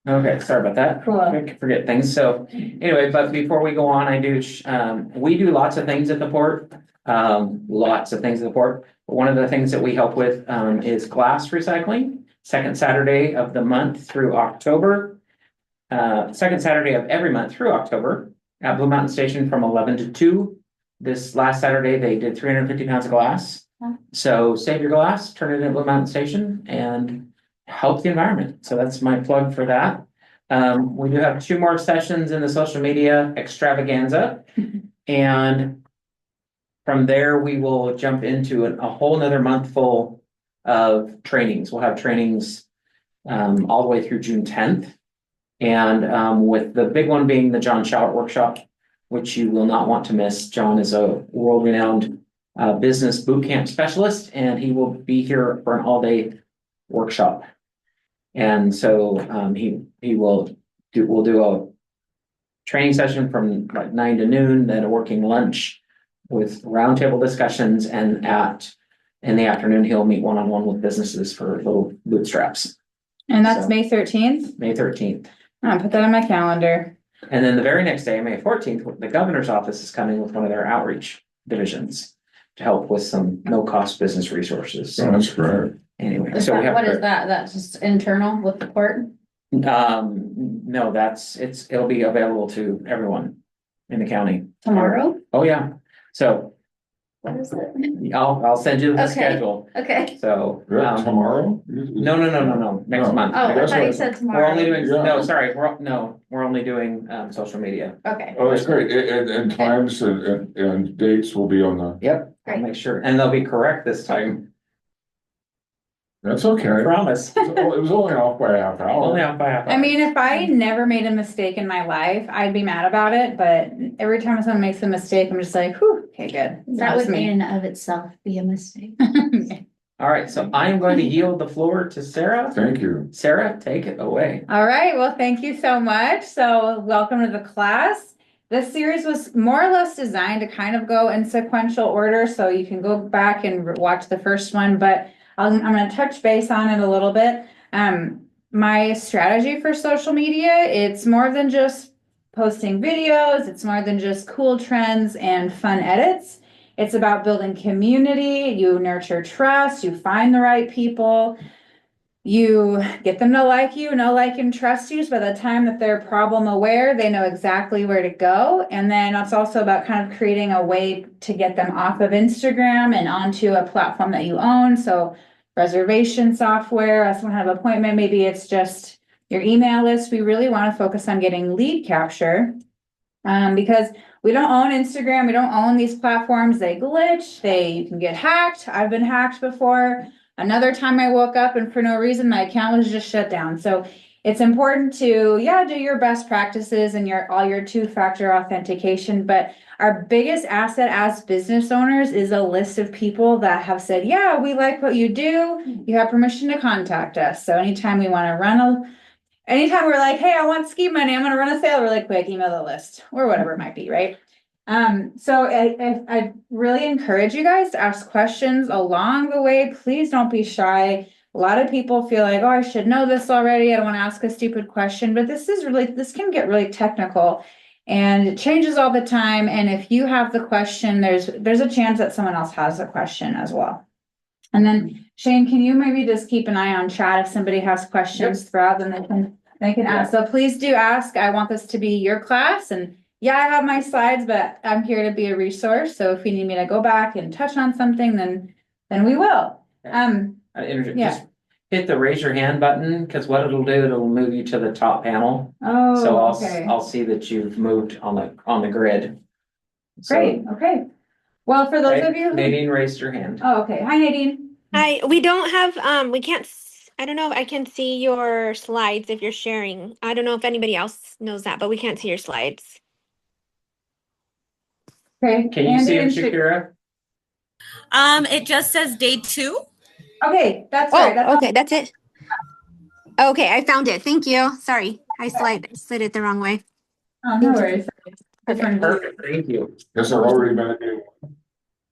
Okay, sorry about that. Cool. I can forget things. So anyway, but before we go on, we do lots of things at the port. Lots of things at the port. But one of the things that we help with, is glass recycling. Second Saturday of the month through October. Second Saturday of every month through October at Blue Mountain Station from 11 to 2. This last Saturday, they did 350 pounds of glass. Yeah. So save your glass, turn it into Blue Mountain Station and help the environment. So that's my plug for that. We do have 2 more sessions in the social media extravaganza. And from there, we will jump into a whole nother month full of trainings. We'll have trainings all the way through June 10th. And with the big one being the John Shallert workshop, which you will not want to miss. John is a world-renowned business boot camp specialist, and he will be here for an all-day workshop. And so we'll do a training session from like 9 to noon, then a working lunch with roundtable discussions, and in the afternoon, he'll meet one-on-one with businesses for little bootstraps. And that's So- May 13th. May 13th. I'll put that on my calendar. And then the very next day, May 14th, the governor's office is coming with one of their outreach divisions to help with some no-cost business resources. Oh, that's great. Anyway, Is so we that, have. what is that? That's just internal with the port? No, it'll be available to everyone in the county. Tomorrow? Oh, yeah. So What is it? I'll send you the Okay. schedule. Okay. So, Good, tomorrow? no, next No. month. Oh, I That's thought you what- said We're tomorrow. only doing, Yeah. no, sorry, we're only doing, social media. Okay. Oh, that's great, and times and dates will be on the, Yep, I'll Great. make sure, and they'll be correct this time, that's I okay. promise. It was only off by a half Only hour. off by half. I mean, if I never made a mistake in my life, I'd be mad about it, but every time someone makes a mistake, I'm just like, whew, okay, good. That was would in and of itself be a mistake. All right, so I am going to yield the floor to Sarah. Thank you. Sarah, take it away. All right, well, thank you so much. So welcome to the class. This series was more or less designed to kind of go in sequential order, so you can go back and watch the first one, but I'm gonna touch base on it a little bit. My strategy for social media, it's more than just posting videos, it's more than just cool trends and fun edits. It's about building community, you nurture trust, you find the right people. You get them to like you, know, like, and trust you. So by the time that they're problem aware, they know exactly where to go. And then it's also about kind of creating a way to get them off of Instagram and onto a platform that you own. So reservation software, some kind of appointment, maybe it's just your email list. We really want to focus on getting lead capture. Because we don't own Instagram, we don't own these platforms. They glitch, you can get hacked. I've been hacked before. Another time I woke up and for no reason, my account was just shut down. So it's important to, do your best practices and all your 2-factor authentication. But our biggest asset as business owners is a list of people that have said, yeah, we like what you do. You have permission to contact us. So anytime we want to anytime we're like, hey, I want ski money, I'm going to run a sale really quick, email the list or whatever it might be, right? So I really encourage you guys to ask questions along the way. Please don't be shy. A lot of people feel like, oh, I should know this already. I don't want to ask a stupid question, but this can get really technical and it changes all the time. And if you have the question, there's a chance that someone else has a question as well. And then Shane, can you maybe just keep an eye on chat if somebody has questions throughout, then they can ask. So please do ask. I want this to be your class, and yeah, I have my slides, but I'm here to be a resource. So if you need me to go back and touch on something, then we will. Yeah. Just hit the raise your hand button, because what it'll do, it'll move you to the top panel. Oh, So okay. I'll see that you've moved on the grid. So- Great. Okay. Well, for those of you who, Nadine raised her hand. oh, okay. Hi, Nadine. Hi, we don't have, we can't, I don't know if I can see your slides if you're sharing. I don't know if anybody else knows that, but we can't see your slides. Okay. Can you see him, Andy and Shakira? It just says day 2. Okay, that's Oh, right. That's okay, that's it. Okay, I found it. Thank you. Sorry, I slid it the wrong way. oh, no worries. Different- Perfect, thank you. Has there already been a new one?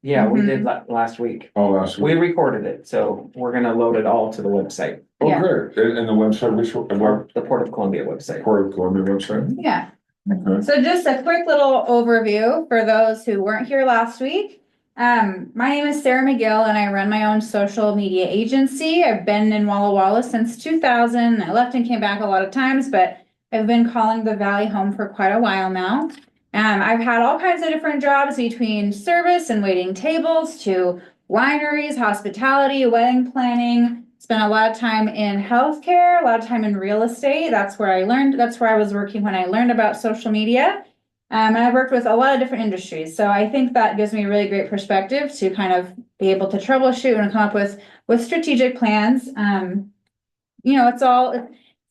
Yeah, we did last week. Oh, last We week. recorded it, so we're gonna load it all to the website. Oh, Yeah. great. And the website, which, what, The Port of Columbia website. Port of Columbia website? Yeah. Okay. So just a quick little overview for those who weren't here last week. My name is Sarah McGill and I run my own social media agency. I've been in Walla Walla since 2000. I left and came back a lot of times, but I've been calling the Valley home for quite a while now. I've had all kinds of different jobs between service and waiting tables to wineries, hospitality, wedding planning. Spent a lot of time in healthcare, a lot of time in real estate. That's where I was working when I learned about social media. And I've worked with a lot of different industries. So I think that gives me a really great perspective to kind of be able to troubleshoot and come up with strategic plans.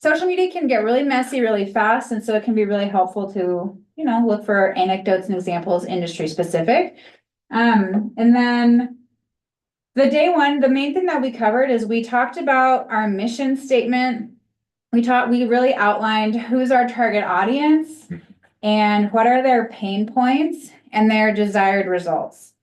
Social media can get really messy really fast. And so it can be really helpful to, look for anecdotes and examples, industry specific. And then the day one, the main thing that we covered is we talked about our mission statement. We really outlined who's our target audience and what are their pain points and their desired results.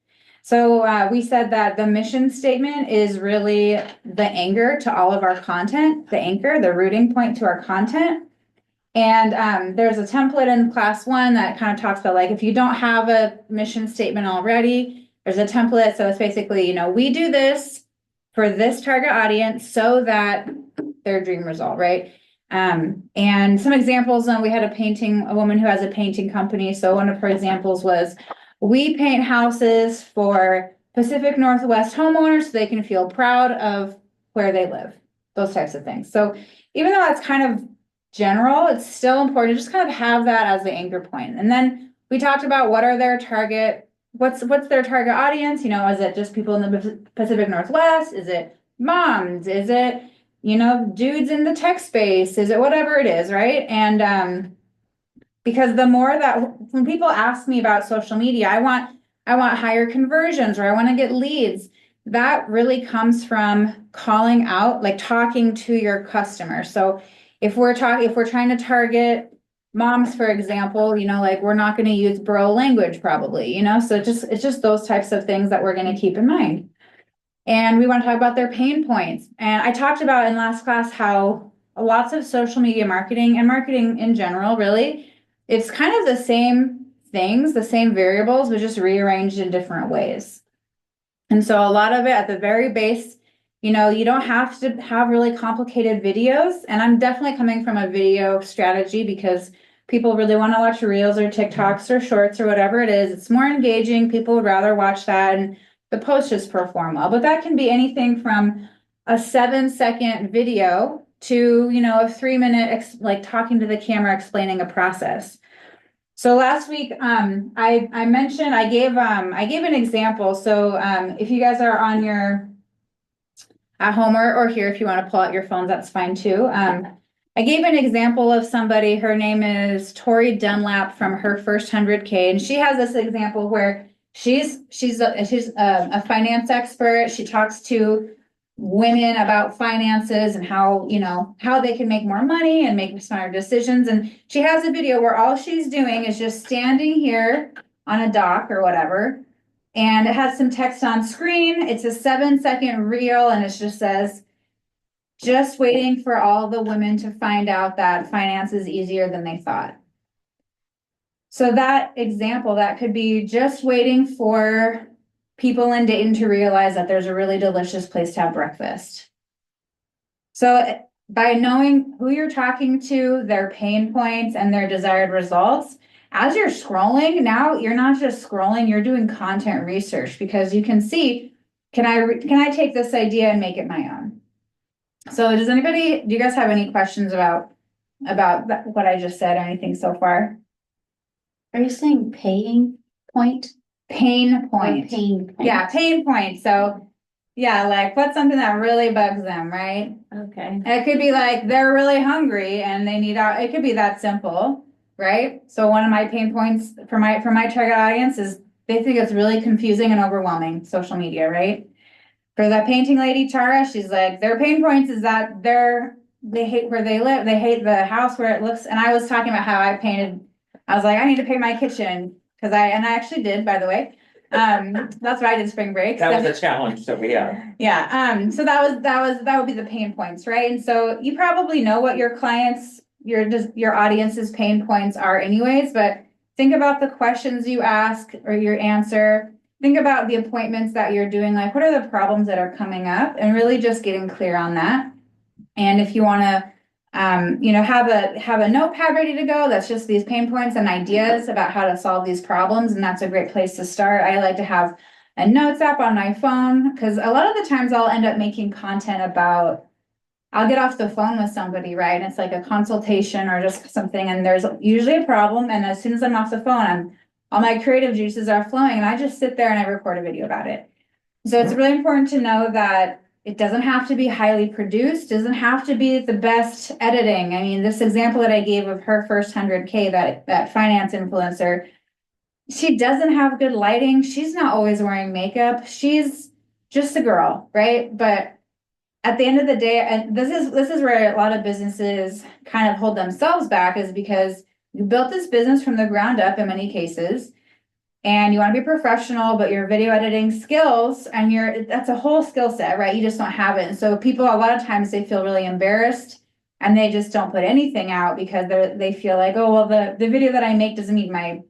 So we said that the mission statement is really the anchor to all of our content, the anchor, the rooting point to our content. And there's a template in class 1 that kind of talks about like, if you don't have a mission statement already, there's a template. So it's basically, we do this for this target audience so that their dream result, right? And some examples, we had a woman who has a painting company. So one of her examples was, we paint houses for Pacific Northwest homeowners so they can feel proud of where they live, those types of things. So even though that's kind of general, it's still important to just kind of have that as the anchor point. And then we talked about what's their target audience? Is it just people in the Pacific Northwest? Is it moms? Is it, dudes in the tech space? Is it whatever it is, right? And because the more that when people ask me about social media, I want higher conversions or I want to get leads. That really comes from calling out, like talking to your customer. So if we're trying to target moms, for example, we're not going to use bro language probably, so it's just those types of things that we're going to keep in mind. And we want to talk about their pain points. And I talked about in last class how lots of social media marketing and marketing in general, really, it's kind of the same things, the same variables, but just rearranged in different ways. And so a lot of it at the very base, you don't have to have really complicated videos. And I'm definitely coming from a video strategy because people really want to watch reels or TikToks or shorts or whatever it is. It's more engaging. People would rather watch that and the posts just perform well. But that can be anything from a 7-second video to, a 3-minute, like talking to the camera, explaining a process. So last week, I mentioned, I gave an example. So if you guys are on your at home or here, if you want to pull out your phones, that's fine too. I gave an example of somebody, her name is Tori Dunlap from Her First 100K. And she has this example where she's a finance expert. She talks to women about finances and how they can make more money and make smarter decisions. And she has a video where all she's doing is just standing here on a dock or whatever. And it has some text on screen. It's a 7-second reel and it just says, just waiting for all the women to find out that finance is easier than they thought. So that example, that could be just waiting for people in Dayton to realize that there's a really delicious place to have breakfast. So by knowing who you're talking to, their pain points and their desired results, as you're scrolling, now you're not just scrolling, you're doing content research because you can see, can I take this idea and make it my own? So do you guys have any questions about what I just said or anything so far? Are you saying paying point? Pain point. Pain point. Yeah, pain point. So yeah, like what's something that really bugs them, right? Okay. It could be like they're really hungry and they need out. It could be that simple, right? So one of my pain points for my target audience is they think it's really confusing and overwhelming, social media, right? For that painting lady, Tara, she's like, their pain points is that they hate where they live. They hate the house where it looks. And I was talking about how I was like, I need to paint my kitchen because I actually did, by the way. That's what I did spring break. That so- was a challenge that we had. Yeah, so that would be the pain points, right? And so you probably know what your clients, your audience's pain points are anyways, but think about the questions you ask or your answer. Think about the appointments that you're doing, like what are the problems that are coming up, and really just getting clear on that. And if you want to, have a notepad ready to go, that's just these pain points and ideas about how to solve these problems, and that's a great place to start. I like to have a notes app on my phone, because a lot of the times I'll end up making content about, I'll get off the phone with somebody, right? And it's like a consultation or just something, and there's usually a problem, and as soon as I'm off the phone, all my creative juices are flowing, and I just sit there and I record a video about it. So it's really important to know that it doesn't have to be highly produced, doesn't have to be the best editing. I mean, this example that I gave of her first 100K, that finance influencer, she doesn't have good lighting. She's not always wearing makeup. She's just a girl, right? But at the end of the day, and this is where a lot of businesses kind of hold themselves back, is because you built this business from the ground up in many cases, and you want to be professional, but your video editing skills and that's a whole skill set, right? You just don't have it. And so people, a lot of times they feel really embarrassed and they just don't put anything out because they feel like, oh, well, the video that I make doesn't meet my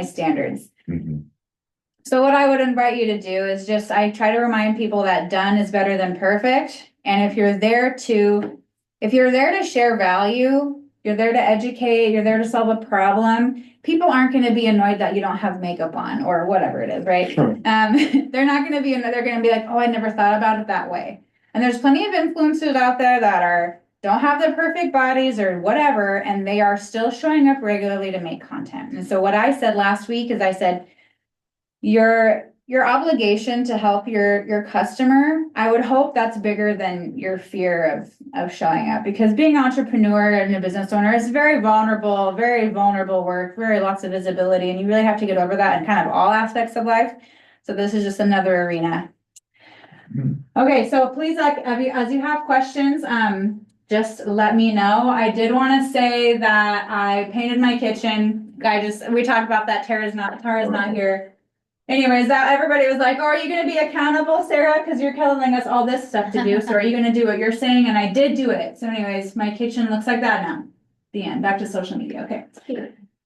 standards. Mhm. So what I would invite you to do is I try to remind people that done is better than perfect. And if you're there to share value, you're there to educate, you're there to solve a problem, people aren't going to be annoyed that you don't have makeup on or whatever it is, right? Sure. They're not going to be, they're going to be like, oh, I never thought about it that way. And there's plenty of influencers out there that don't have the perfect bodies or whatever, and they are still showing up regularly to make content. And so what I said last week is I said, your obligation to help your customer, I would hope that's bigger than your fear of showing up, because being an entrepreneur and a business owner is very vulnerable work, very lots of visibility, and you really have to get over that in kind of all aspects of life. So this is just another arena. Okay, so please, like, as you have questions, just let me know. I did want to say that I painted my kitchen. We talked about that. Tara's not here. Anyways, that everybody was like, oh, are you going to be accountable, Sarah? Because you're telling us all this stuff to do. So are you going to do what you're saying? And I did do it. So anyways, my kitchen looks like that now. The end. Back to social media. Okay.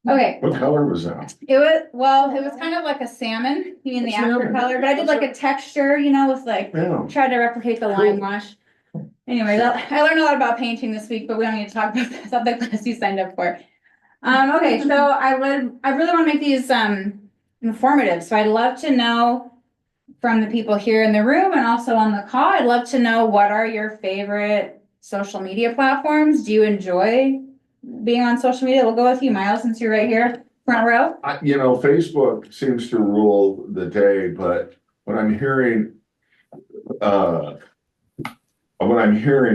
Okay. What color was that? It was kind of like a salmon, you mean the after color, but I did like a texture, with like, Yeah. tried to replicate the lime wash. Anyways, I learned a lot about painting this week, but we don't need to talk about that. That's the class you signed up for. Okay, so I really want to make these informative. So I'd love to know from the people here in the room and also on the call, I'd love to know, what are your favorite social media platforms? Do you enjoy being on social media? We'll go with you, Miles, since you're right here, front row. Facebook seems to rule the day, but what I'm hearing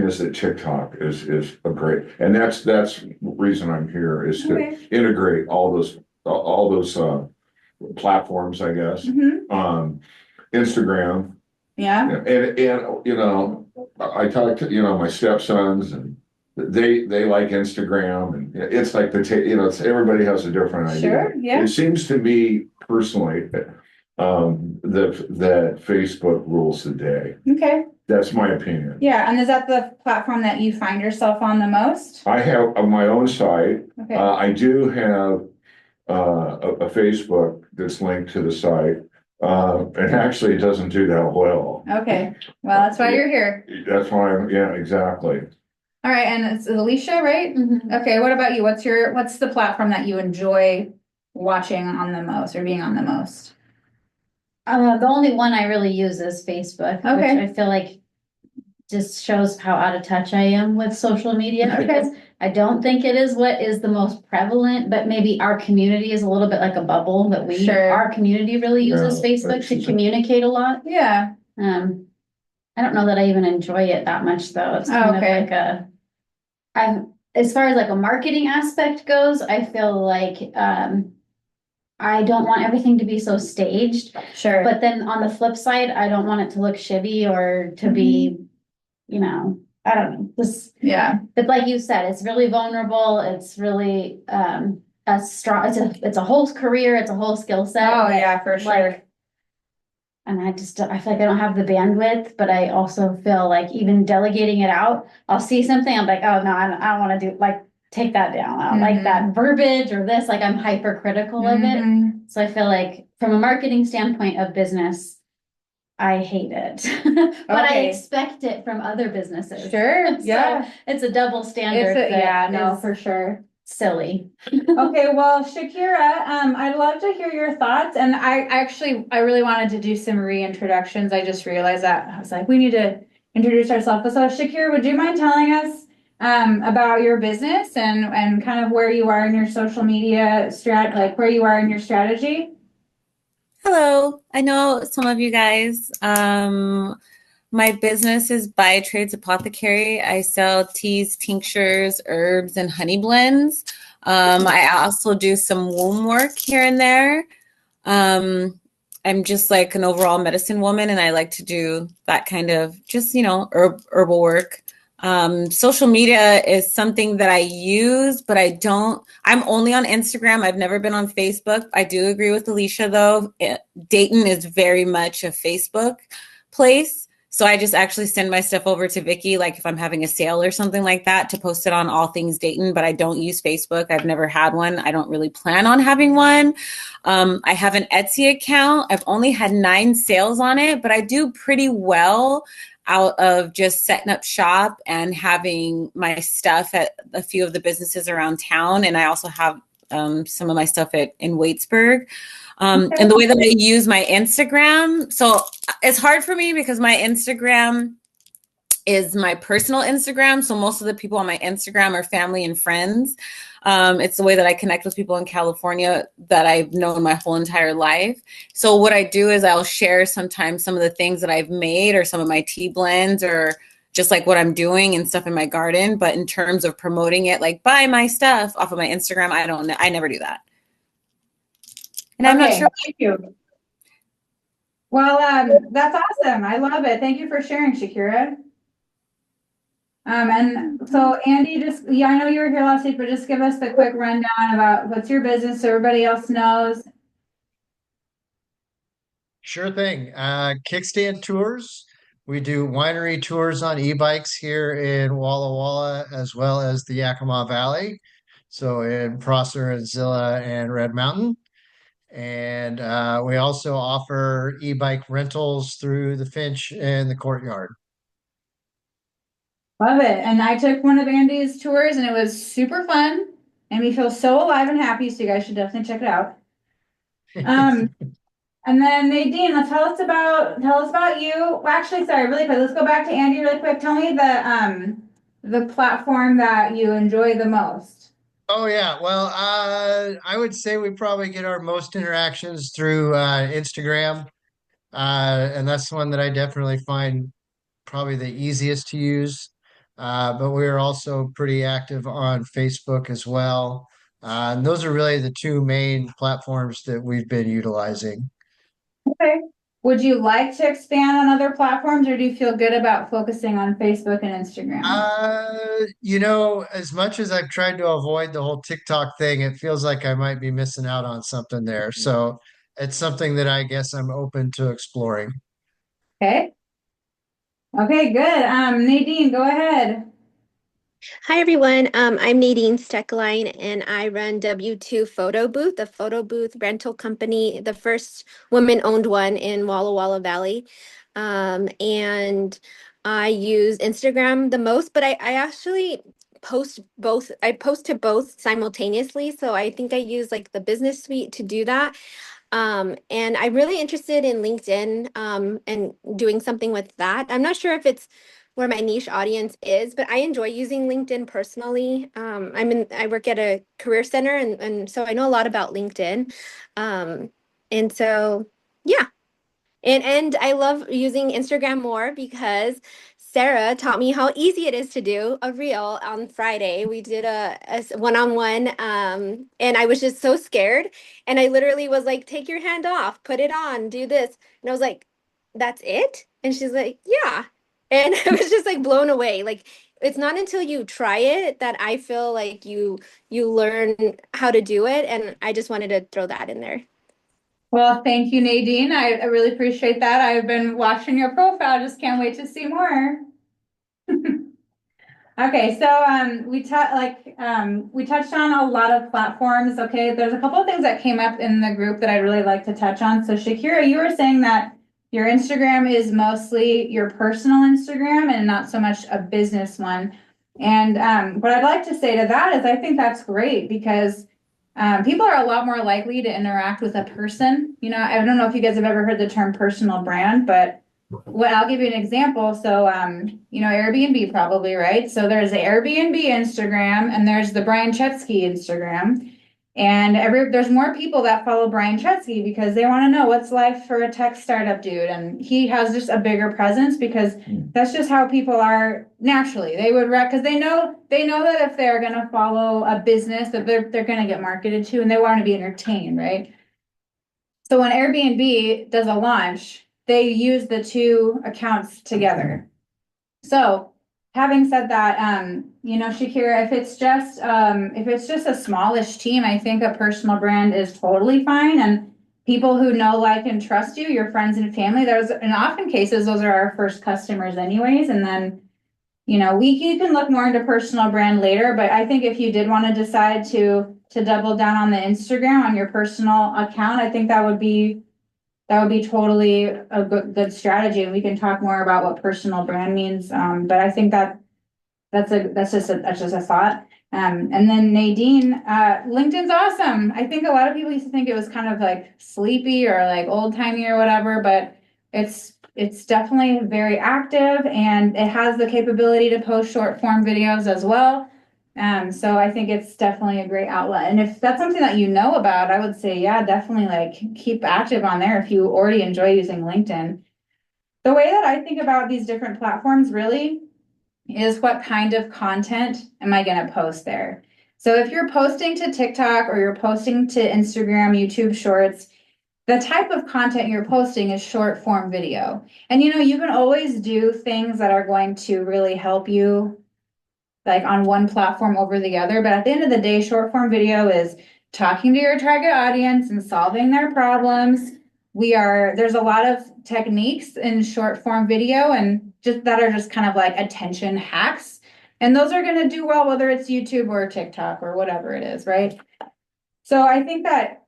is that TikTok is a great, and that's the reason I'm here, is to Okay. integrate all those platforms, I guess. Mhm. Instagram, Yeah, and I talk to my stepsons, and they like Instagram, and it's like everybody has a different idea. sure, yeah. It seems to me personally that Facebook rules the day. Okay, That's my opinion. yeah, and is that the platform that you find yourself on the most? I have my own site. Okay, I do have a Facebook that's linked to the site. And actually it doesn't do that well. okay, well, that's why you're here. That's why yeah, exactly. All right, and it's Alicia, right? Okay, what about you? What's the platform that you enjoy watching on the most or being on the most? The only one I really use is Facebook, Okay. which I feel like just shows how out of touch I am with social media, Okay. because I don't think it is what is the most prevalent, but maybe our community is a little bit like a bubble that Sure. our community really uses Yeah, Facebook to that's- communicate a lot. Yeah, I don't know that I even enjoy it that much, though. It's kind of Okay. like as far as like a marketing aspect goes, I feel like, I don't want everything to be so staged, sure. but then on the flip side, I don't want it to look shitty or to be, I don't know, Yeah, but like you said, it's really vulnerable. It's really, a strong, it's a whole career, it's a whole skill set. oh, that, yeah, for sure. like, And I feel like I don't have the bandwidth, but I also feel like even delegating it out, I'll see something, I'm like, oh no, I don't wanna do, like, take that down. I don't like that verbiage or this, like I'm hypercritical of it. Mhm. So I feel like from a marketing standpoint of business, I hate it. But I Okay. expect it from other businesses. Sure, So yeah. it's a double standard Yeah, that no, is for sure. silly. Okay, well, Shakira, I'd love to hear your thoughts. And I really wanted to do some reintroductions. I just realized that I was like, we need to introduce ourselves. So Shakira, would you mind telling us about your business and kind of where you are in your social media like where you are in your strategy? Hello. I know some of you guys. My business is By Trades Apothecary. I sell teas, tinctures, herbs, and honey blends. I also do some womb work here and there. I'm just like an overall medicine woman, and I like to do that kind of just, herbal work. Social media is something that I use, but I'm only on Instagram. I've never been on Facebook. I do agree with Alicia, though. Dayton is very much a Facebook place. So I just actually send my stuff over to Vicky, like if I'm having a sale or something like that, to post it on All Things Dayton, but I don't use Facebook. I've never had one. I don't really plan on having one. I have an Etsy account. I've only had 9 sales on it, but I do pretty well out of just setting up shop and having my stuff at a few of the businesses around town. And I also have some of my stuff in Waitsburg. And the way that I use my Instagram, so it's hard for me because my Instagram is my personal Instagram. So most of the people on my Instagram are family and friends. It's the way that I connect with people in California that I've known my whole entire life. So what I do is I'll share sometimes some of the things that I've made or some of my tea blends or just like what I'm doing and stuff in my garden. But in terms of promoting it, like buy my stuff off of my Instagram, I never do that. And I'm not sure. Thank you. Well, that's awesome. I love it. Thank you for sharing, Shakira. And so Andy, I know you were here last week, but just give us the quick rundown about what's your business so everybody else knows. Sure thing. Kickstand Tours. We do winery tours on e-bikes here in Walla Walla as well as the Yakima Valley. So in Prosser and Zilla and Red Mountain. And we also offer e-bike rentals through the Finch and the Courtyard. Love it. And I took one of Andy's tours and it was super fun. And we feel so alive and happy. So you guys should definitely check it out. And then Nadine, tell us about you. Well, actually, sorry, really quick. Let's go back to Andy really quick. Tell me the platform that you enjoy the most. Oh yeah, well, I would say we probably get our most interactions through Instagram, and that's one that I definitely find probably the easiest to use. But we're also pretty active on Facebook as well. And those are really the 2 main platforms that we've been utilizing. Okay. Would you like to expand on other platforms or do you feel good about focusing on Facebook and Instagram? As much as I've tried to avoid the whole TikTok thing, it feels like I might be missing out on something there. So it's something that I guess I'm open to exploring. Okay. Okay, good. Nadine, go ahead. Hi everyone, I'm Nadine Steckline and I run W2 Photo Booth, a photo booth rental company, the first woman-owned one in Walla Walla Valley. And I use Instagram the most, but I actually post both. I post to both simultaneously. So I think I use like the business suite to do that. And I'm really interested in LinkedIn and doing something with that. I'm not sure if it's where my niche audience is, but I enjoy using LinkedIn personally. I work at a career center and so I know a lot about LinkedIn. And so yeah. And I love using Instagram more because Sarah taught me how easy it is to do a reel on Friday. We did a one-on-one, and I was just so scared. And I literally was like, take your hand off, put it on, do this. And I was like, that's it? And she's like, yeah. And I was just like blown away. Like, it's not until you try it that I feel like you learn how to do it. And I just wanted to throw that in there. Well, thank you, Nadine. I really appreciate that. I've been watching your profile. Just can't wait to see more. Okay, so we touched on a lot of platforms. Okay, there's a couple of things that came up in the group that I'd really like to touch on. So Shakira, you were saying that your Instagram is mostly your personal Instagram and not so much a business one. And what I'd like to say to that is I think that's great because people are a lot more likely to interact with a person. You know, I don't know if you guys have ever heard the term personal brand, but well, I'll give you an example. So, you know, Airbnb probably, right? So there's the Airbnb Instagram and there's the Brian Chesky Instagram. And there's more people that follow Brian Chesky because they want to know what's life for a tech startup dude. And he has just a bigger presence because that's just how people are naturally. They would because they know that if they're going to follow a business that they're going to get marketed to and they want to be entertained, right? So when Airbnb does a launch, they use the two accounts together. So having said that, you know, Shakira, if it's just a smallish team, I think a personal brand is totally fine. And people who know, like, and trust you, your friends and family, in often cases, those are our first customers anyways. And then, you know, you can look more into personal brand later, but I think if you did want to decide to double down on the Instagram on your personal account, I think that would be totally a good strategy, and we can talk more about what personal brand means. But I think that's just a thought. And then Nadine, LinkedIn's awesome. I think a lot of people used to think it was kind of like sleepy or like old timey or whatever, but it's definitely very active and it has the capability to post short form videos as well. So I think it's definitely a great outlet. And if that's something that you know about, I would say, yeah, definitely like keep active on there if you already enjoy using LinkedIn. The way that I think about these different platforms really is what kind of content am I going to post there? So if you're posting to TikTok or you're posting to Instagram, YouTube Shorts, the type of content you're posting is short form video. And you know, you can always do things that are going to really help you like on one platform over the other. But at the end of the day, short form video is talking to your target audience and solving their problems. There's a lot of techniques in short form video and just that are just kind of like attention hacks. And those are going to do well, whether it's YouTube or TikTok or whatever it is, right? So I think that,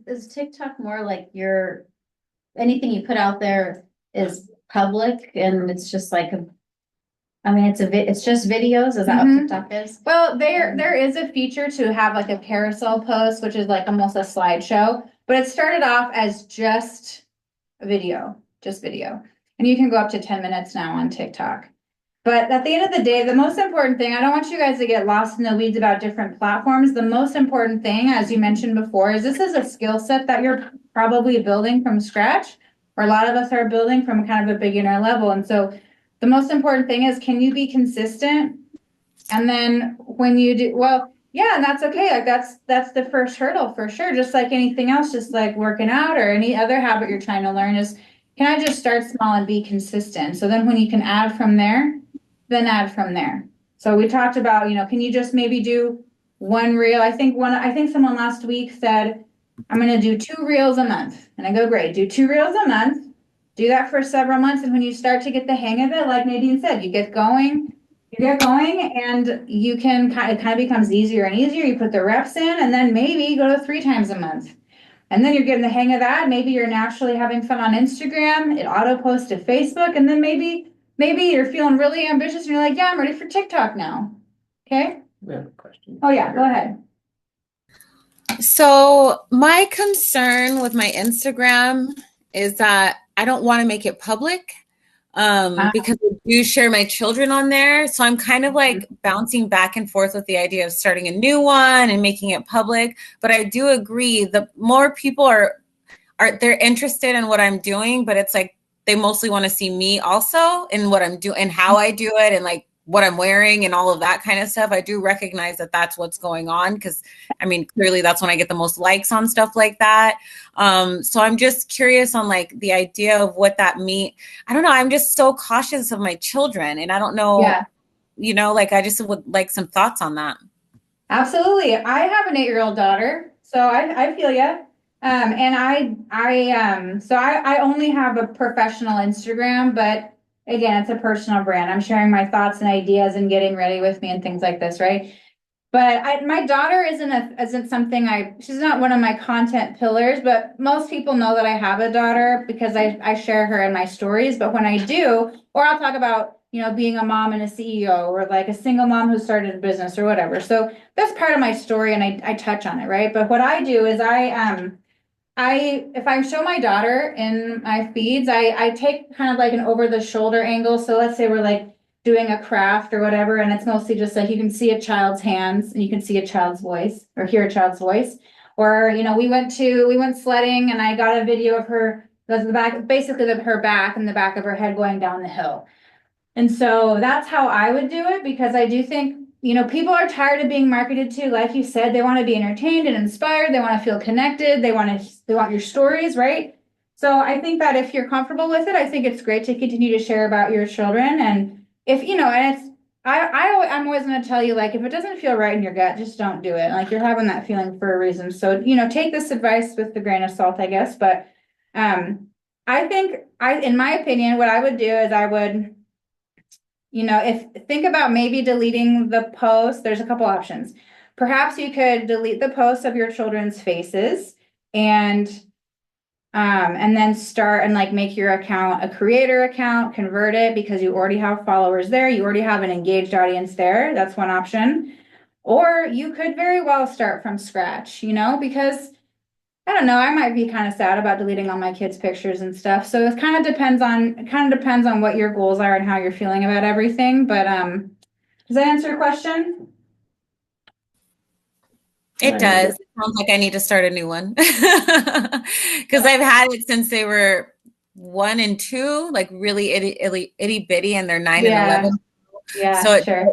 Is TikTok more like anything you put out there is public and it's just like it's just videos, is that what TikTok is? Well, there is a feature to have like a carousel post, which is like almost a slideshow, but it started off as just video. And you can go up to 10 minutes now on TikTok. But at the end of the day, the most important thing, I don't want you guys to get lost in the weeds about different platforms. The most important thing, as you mentioned before, is this is a skill set that you're probably building from scratch, or a lot of us are building from kind of a beginner level. And so the most important thing is, can you be consistent? And then when you do, well, yeah, and that's okay. Like that's the first hurdle for sure. Just like anything else, just like working out or any other habit you're trying to learn is, can I just start small and be consistent? So then when you can add from there, then add from there. So we talked about, you know, can you just maybe do one reel? I think someone last week said, I'm going to do 2 reels a month. And I go, great, do 2 reels a month. Do that for several months. And when you start to get the hang of it, like Nadine said, you get going and it kind of becomes easier and easier. You put the reps in and then maybe go to 3 times a month. And then you're getting the hang of that. Maybe you're naturally having fun on Instagram. It auto posts to Facebook. And then maybe you're feeling really ambitious and you're like, yeah, I'm ready for TikTok now. Okay. We have a question. Oh yeah, go ahead. So my concern with my Instagram is that I don't want to make it public because I do share my children on there. So I'm kind of like bouncing back and forth with the idea of starting a new one and making it public. But I do agree, the more people they're interested in what I'm doing, but it's like they mostly want to see me also and what I'm doing and how I do it and like what I'm wearing and all of that kind of stuff. I do recognize that that's what's going on because, I mean, clearly that's when I get the most likes on stuff like that. So I'm just curious on like the idea of what that means. I don't know. I'm just so cautious of my children and I don't know, you know, like I just would like some thoughts on that. Absolutely. I have an 8-year-old daughter, so I feel ya. And I only have a professional Instagram, but again, it's a personal brand. I'm sharing my thoughts and ideas and getting ready with me and things like this, right? But my daughter isn't something she's not one of my content pillars, but most people know that I have a daughter because I share her in my stories. But when I do, or I'll talk about, being a mom and a CEO or like a single mom who started a business or whatever. So that's part of my story and I touch on it, right? But what I do is if I show my daughter in my feeds, I take kind of like an over the shoulder angle. So let's say we're like doing a craft or whatever, and it's mostly just like you can see a child's hands and you can see a child's voice or hear a child's voice. Or, we went sledding and I got a video of her, the back, basically her back and the back of her head going down the hill. And so that's how I would do it because I do think, people are tired of being marketed to. Like you said, they want to be entertained and inspired. They want to feel connected. They want your stories, right? So I think that if you're comfortable with it, I think it's great to continue to share about your children. And if, and it's, I'm always going to tell you, like, if it doesn't feel right in your gut, just don't do it. Like you're having that feeling for a reason. So, take this advice with a grain of salt, I guess. But, I think in my opinion, what I would do is I would, think about maybe deleting the post. There's a couple options. Perhaps you could delete the posts of your children's faces and then start and like make your account a creator account, convert it because you already have followers there. You already have an engaged audience there. That's one option. Or you could very well start from scratch, because I don't know. I might be kind of sad about deleting all my kids' pictures and stuff. So it kind of depends on what your goals are and how you're feeling about everything. But does that answer your question? It does. It sounds like I need to start a new one because I've had it since they were 1 and 2, like really itty bitty, and they're 9 and 11. Yeah, so sure.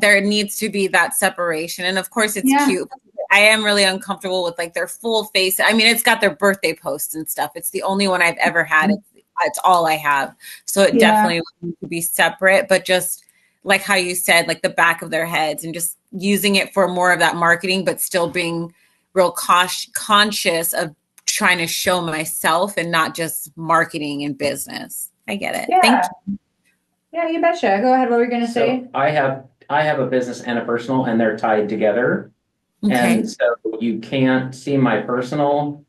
There needs to be that separation, and of course it's cute. I am really uncomfortable with like their full face. I mean, it's got their birthday posts and stuff. It's the only one I've ever had. It's all I have. So it definitely needs to be separate, but just like how you said, like the back of their heads and just using it for more of that marketing, but still being real conscious of trying to show myself and not just marketing and business. I get it. Yeah. Thank you. Yeah, you betcha. Go ahead. What were you going to say? So I have a business and a personal, and they're tied together. Okay. And so you can't see my personal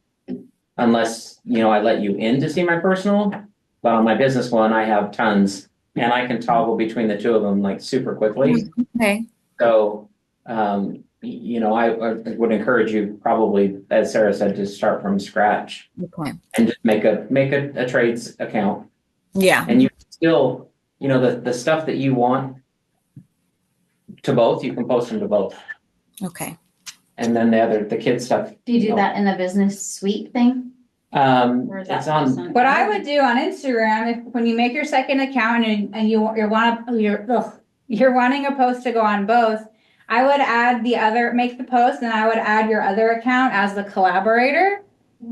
unless, I let you in to see my personal. But on my business one, I have tons and I can toggle between the two of them like super quickly. Okay. So, I would encourage you probably, as Sarah said, to start from scratch and just make a trades account. Yeah. And you still, the stuff that you want to both, you can post them to both. Okay. And then the kid stuff. Do you do that in the business suite thing? Or is that It's on. What I would do on Instagram, when you make your second account and you're wanting a post to go on both, I would make the post and I would add your other account as the collaborator.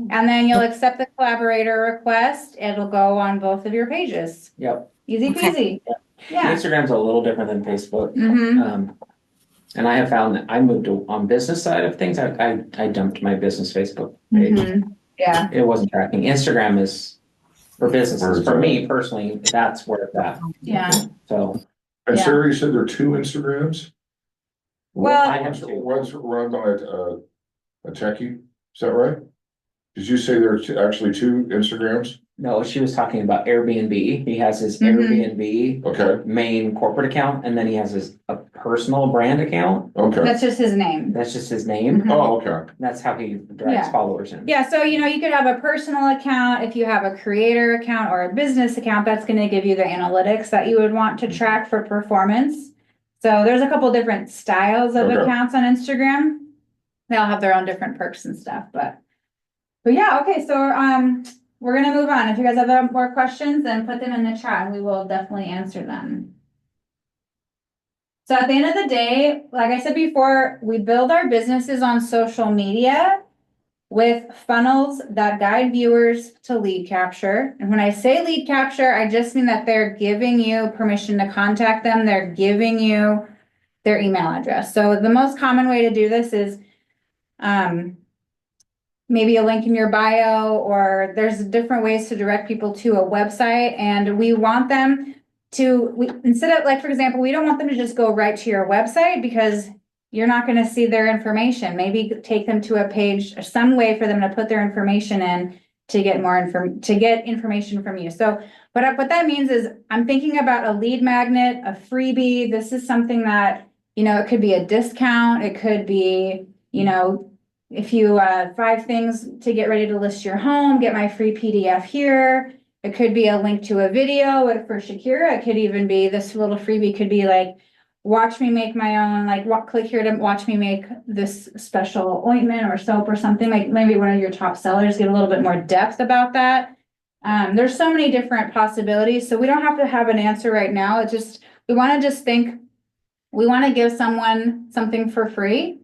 And then you'll accept the collaborator request. It'll go on both of your pages. Yep. Easy peasy. Yeah. Instagram's a little different than Facebook. Mm-hmm. And I have found that I moved on business side of things. I dumped my business Facebook page. Mm-hmm. Yeah. It wasn't tracking. Instagram is for businesses. For me personally, that's where it's at. Yeah. So. And Sarah, you said there are 2 Instagrams? Well, I have 2. One's run by a techie, is that right? Did you say there's actually 2 Instagrams? No, she was talking about Airbnb. He has his Mm-hmm. Airbnb main corporate account, and then he has a personal brand account. Okay. that's just his name. That's just his name. Mhm. Oh, okay. That's how he drives Yeah. followers in. Yeah, so you could have a personal account. If you have a creator account or a business account, that's going to give you the analytics that you would want to track for performance. So there's a couple different styles of Okay. accounts on Instagram. They all have their own different perks and stuff, but yeah, okay, so we're gonna move on. If you guys have more questions, then put them in the chat and we will definitely answer them. So at the end of the day, like I said before, we build our businesses on social media with funnels that guide viewers to lead capture. And when I say lead capture, I just mean that they're giving you permission to contact them. They're giving you their email address. So the most common way to do this is maybe a link in your bio, or there's different ways to direct people to a website. And we want them to, instead of, like, for example, we don't want them to just go right to your website because you're not going to see their information. Maybe take them to a page or some way for them to put their information in to get to get information from you. So what that means is I'm thinking about a lead magnet, a freebie. This is something that, it could be a discount. It could be, if you, 5 things to get ready to list your home, get my free PDF here. It could be a link to a video for Shakira. It could even be this little freebie could be like, watch me make my own, like click here to watch me make this special ointment or soap or something, like maybe one of your top sellers, get a little bit more depth about that. There's so many different possibilities. So we don't have to have an answer right now. It's just, we want to just think, we want to give someone something for free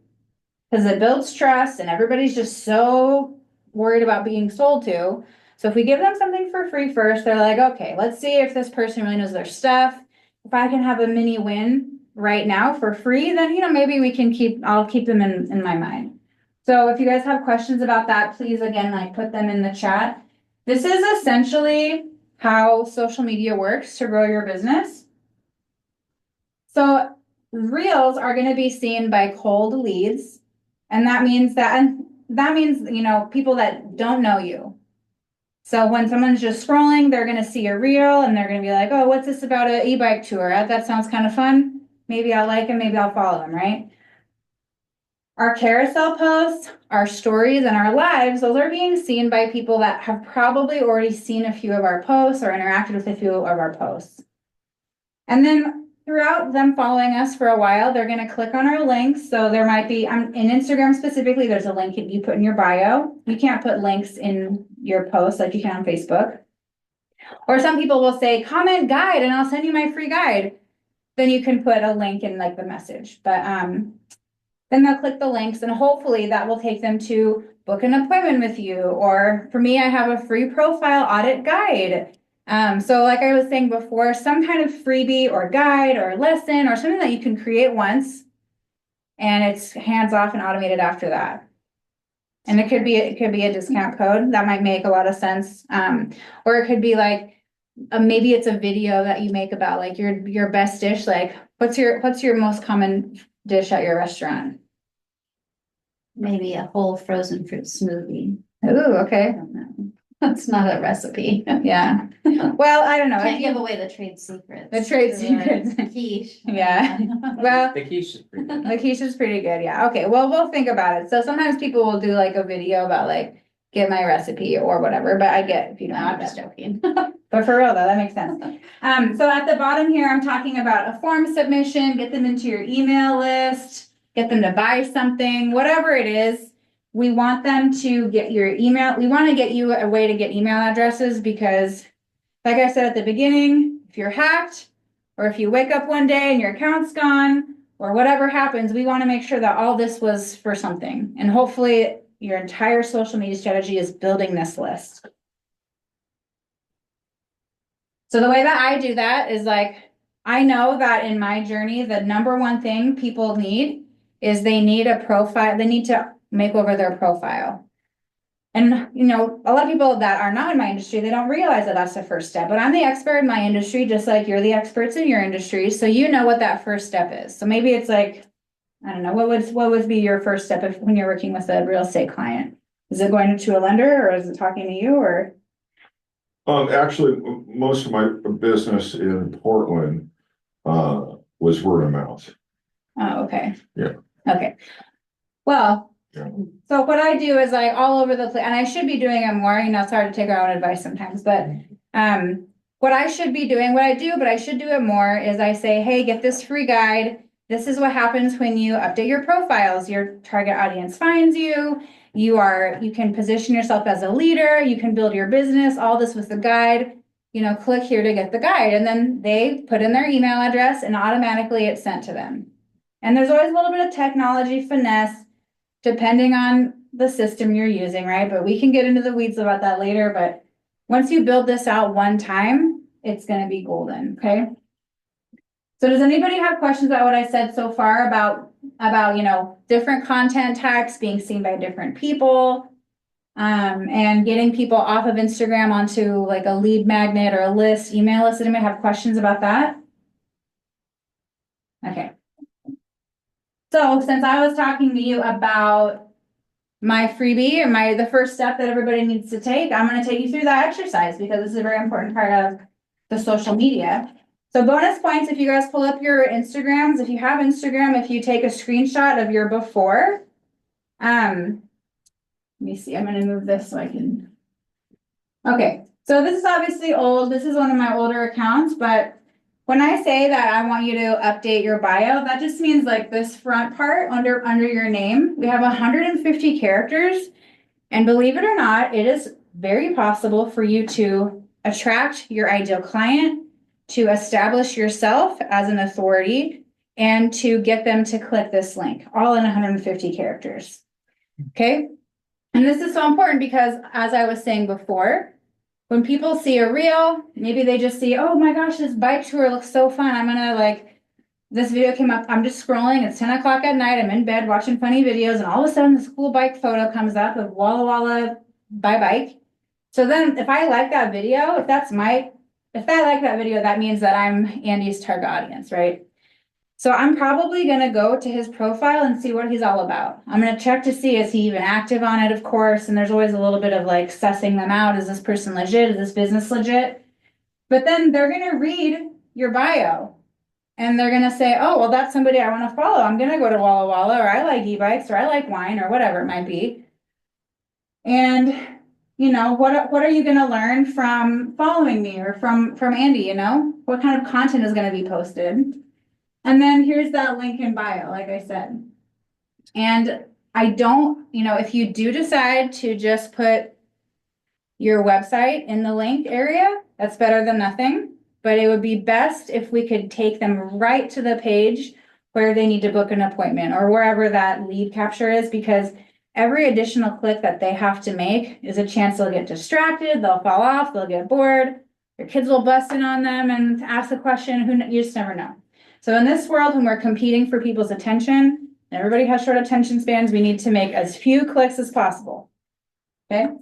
because it builds trust and everybody's just so worried about being sold to. So if we give them something for free first, they're like, okay, let's see if this person really knows their stuff. If I can have a mini win right now for free, then, maybe I'll keep them in my mind. So if you guys have questions about that, please, again, like put them in the chat. This is essentially how social media works to grow your business. So reels are going to be seen by cold leads. And that means people that don't know you. So when someone's just scrolling, they're going to see a reel and they're going to be like, oh, what's this about an e-bike tour? That sounds kind of fun. Maybe I'll like him, maybe I'll follow him, right? Our carousel posts, our stories, and our lives, those are being seen by people that have probably already seen a few of our posts or interacted with a few of our posts. And then throughout them following us for a while, they're going to click on our links. So there might be, in Instagram specifically, there's a link you put in your bio. You can't put links in your posts like you can on Facebook. Or some people will say, comment guide, and I'll send you my free guide. Then you can put a link in like the message. But then they'll click the links and hopefully that will take them to book an appointment with you. Or for me, I have a free profile audit guide. So like I was saying before, some kind of freebie or guide or lesson or something that you can create once and it's hands off and automated after that. And it could be a discount code that might make a lot of sense. Or it could be like, maybe it's a video that you make about like your best dish. Like what's your most common dish at your restaurant? Maybe a whole frozen fruit smoothie. Ooh, okay. I don't know. That's not a recipe. Yeah. Well, I don't know. Can't give away the trade secrets. The trade secrets. Quiche. Yeah. Well, The quiche is pretty good. the quiche is pretty good. Yeah. Okay. Well, we'll think about it. So sometimes people will do like a video about like, get my recipe or whatever, but I get if you don't No, have I'm just that. joking. But for real though, that makes sense. So at the bottom here, I'm talking about a form submission, get them into your email list, get them to buy something, whatever it is. We want them to get your email. We want to get you a way to get email addresses because like I said at the beginning, if you're hacked or if you wake up one day and your account's gone or whatever happens, we want to make sure that all this was for something. And hopefully your entire social media strategy is building this list. So the way that I do that is like, I know that in my journey, the number one thing people need is they need a profile. They need to make over their profile. And, a lot of people that are not in my industry, they don't realize that that's the first step. But I'm the expert in my industry, just like you're the experts in your industry. So you know what that first step is. So maybe it's like, I don't know, what would be your first step when you're working with a real estate client? Is it going to a lender or is it talking to you or? Actually, most of my business in Portland, was word of mouth. Oh, okay. Yeah. Okay. Well, Yeah. so what I do is like all over the place, and I should be doing it more, it's hard to take our own advice sometimes, but what I should be doing, what I do, but I should do it more is I say, hey, get this free guide. This is what happens when you update your profiles. Your target audience finds you. You can position yourself as a leader. You can build your business, all this with the guide. Click here to get the guide. And then they put in their email address and automatically it's sent to them. And there's always a little bit of technology finesse depending on the system you're using, right? But we can get into the weeds about that later. But once you build this out one time, it's going to be golden, okay? So does anybody have questions about what I said so far about different content types being seen by different people? And getting people off of Instagram onto like a lead magnet or a list, email list. Does anybody have questions about that? Okay. So since I was talking to you about my freebie or the first step that everybody needs to take, I'm going to take you through that exercise because this is a very important part of the social media. So bonus points if you guys pull up your Instagrams. If you have Instagram, if you take a screenshot of your before, let me see, I'm going to move this so I can. Okay, so this is obviously old. This is one of my older accounts, but when I say that I want you to update your bio, that just means like this front part under your name. We have 150 characters, and believe it or not, it is very possible for you to attract your ideal client, to establish yourself as an authority, and to get them to click this link, all in 150 characters. Okay? And this is so important because, as I was saying before, when people see a reel, maybe they just see, oh my gosh, this bike tour looks so fun. I'm gonna like, this video came up, I'm just scrolling, it's 10 o'clock at night, I'm in bed watching funny videos, and all of a sudden this cool bike photo comes up of Walla Walla by bike. So then if I like that video, if I like that video, that means that I'm Andy's target audience, right? So I'm probably gonna go to his profile and see what he's all about. I'm gonna check to see, is he even active on it, of course, and there's always a little bit of like sussing them out. Is this person legit? Is this business legit? But then they're gonna read your bio and they're gonna say, oh, well, that's somebody I wanna follow. I'm gonna go to Walla Walla, or I like e-bikes, or I like wine, or whatever it might be. And you know, what are you gonna learn from following me or from Andy, you know? What kind of content is gonna be posted? And then here's that link in bio, like I said. And I don't, you know, if you do decide to just put your website in the link area, that's better than nothing. But it would be best if we could take them right to the page where they need to book an appointment or wherever that lead capture is, because every additional click that they have to make is a chance they'll get distracted, they'll fall off, they'll get bored, their kids will bust in on them and ask a question, you just never know. So in this world, when we're competing for people's attention, and everybody has short attention spans, we need to make as few clicks as possible. Okay?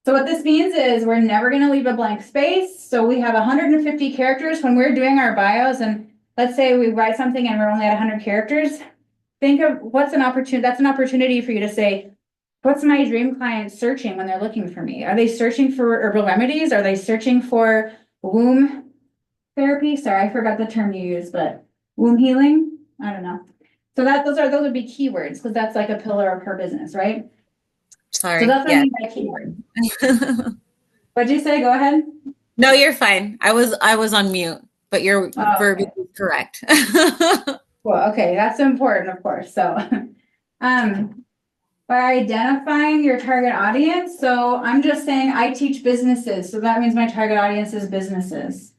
So what this means is we're never going to leave a blank space. So we have 150 characters when we're doing our bios, and let's say we write something and we're only at 100 characters. Think of what's an opportunity. That's an opportunity for you to say, what's my dream client searching when they're looking for me? Are they searching for herbal remedies? Are they searching for womb therapy? Sorry, I forgot the term you used, but womb healing? I don't know. So those would be keywords, because that's like a pillar of her business, right? Sorry. So that's what I Yeah. mean by keyword. What'd you say? Go ahead. No, you're fine. I was on mute, but your verbiage is correct. Well, okay, that's important, of course. So, by identifying your target audience, so I'm just saying I teach businesses, so that means my target audience is businesses.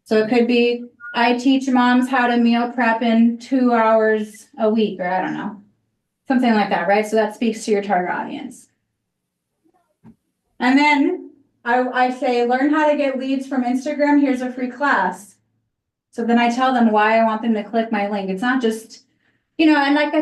So it could be I teach moms how to meal prep in 2 hours a week, or I don't know, something like that, right? So that speaks to your target audience. And then I say, learn how to get leads from Instagram. Here's a free class. So then I tell them why I want them to click my link. It's not just, you know, and like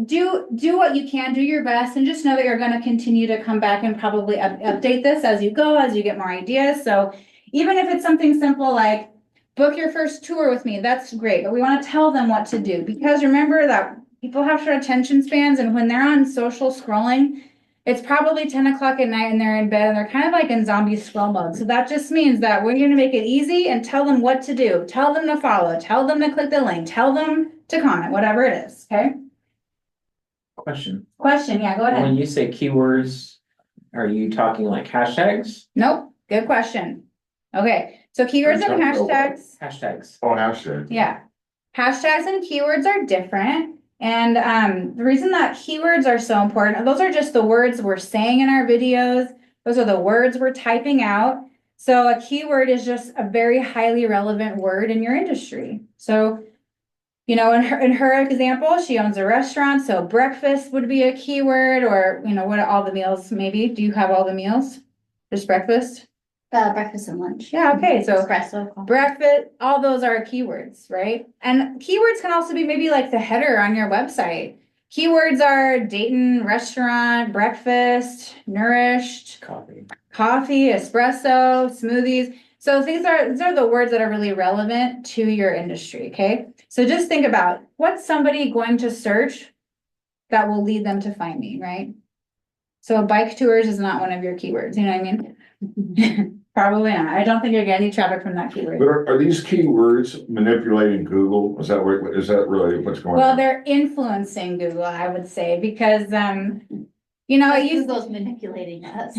do what you can, do your best, and just know that you're going to continue to come back and probably update this as you go, as you get more ideas. So even if it's something simple like book your first tour with me, that's great. But we want to tell them what to do, because remember that people have short attention spans, and when they're on social scrolling, it's probably 10 o'clock at night and they're in bed and they're kind of like in zombie scroll mode. So that just means that we're going to make it easy and tell them what to do. Tell them to follow, tell them to click the link, tell them to comment, whatever it is. Okay. Question. Yeah, go ahead. When you say keywords, are you talking like hashtags? Nope. Good question. Okay. So keywords and hashtags. Hashtags. Oh, hashtag. Yeah. Hashtags and keywords are different. And the reason that keywords are so important, those are just the words we're saying in our videos. Those are the words we're typing out. So a keyword is just a very highly relevant word in your industry. So, you know, in her example, she owns a restaurant. So breakfast would be a keyword, or, you know, what are all the meals maybe? Do you have all the meals? Just breakfast? Breakfast and lunch. Yeah, okay. So Espresso. coffee. breakfast, all those are keywords, right? And keywords can also be maybe like the header on your website. keywords are Dayton restaurant, breakfast, nourished, Coffee. coffee, espresso, smoothies. So these are the words that are really relevant to your industry, okay? So just think about what's somebody going to search that will lead them to find me, right? So bike tours is not one of your keywords, you know what I mean? Probably not. I don't think you're getting any traffic from that But keyword. are these keywords manipulating Google? Is that really what's going on? Well, they're influencing Google, I would say, because, you know, it used Google's manipulating us.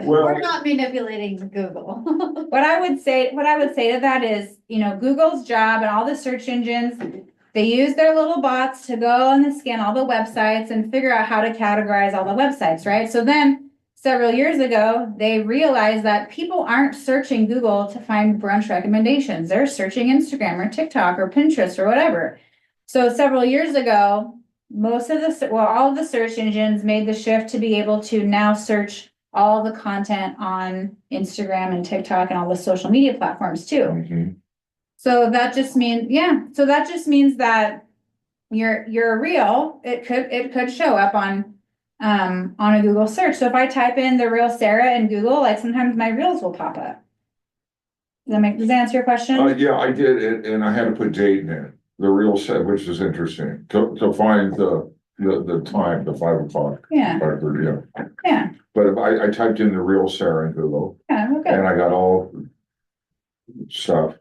Well- We're not manipulating Google. What I would say to that is, you know, Google's job and all the search engines, they use their little bots to go and scan all the websites and figure out how to categorize all the websites, right? So then several years ago, they realized that people aren't searching Google to find brunch recommendations. They're searching Instagram or TikTok or Pinterest or whatever. So several years ago, all of the search engines made the shift to be able to now search all the content on Instagram and TikTok and all the social media platforms too. Mhm. So that just means, that your reel, it could show up on a Google search. So if I type in The Real Sarah in Google, like sometimes my reels will pop up. Does that answer your question? Yeah, I did, and I had to put Dayton in, the real set, which is interesting, to find the time, the 5 o'clock. Yeah, 5:30, yeah. yeah, But if I typed in the real Sarah in Google, yeah, okay. and I got all stuff.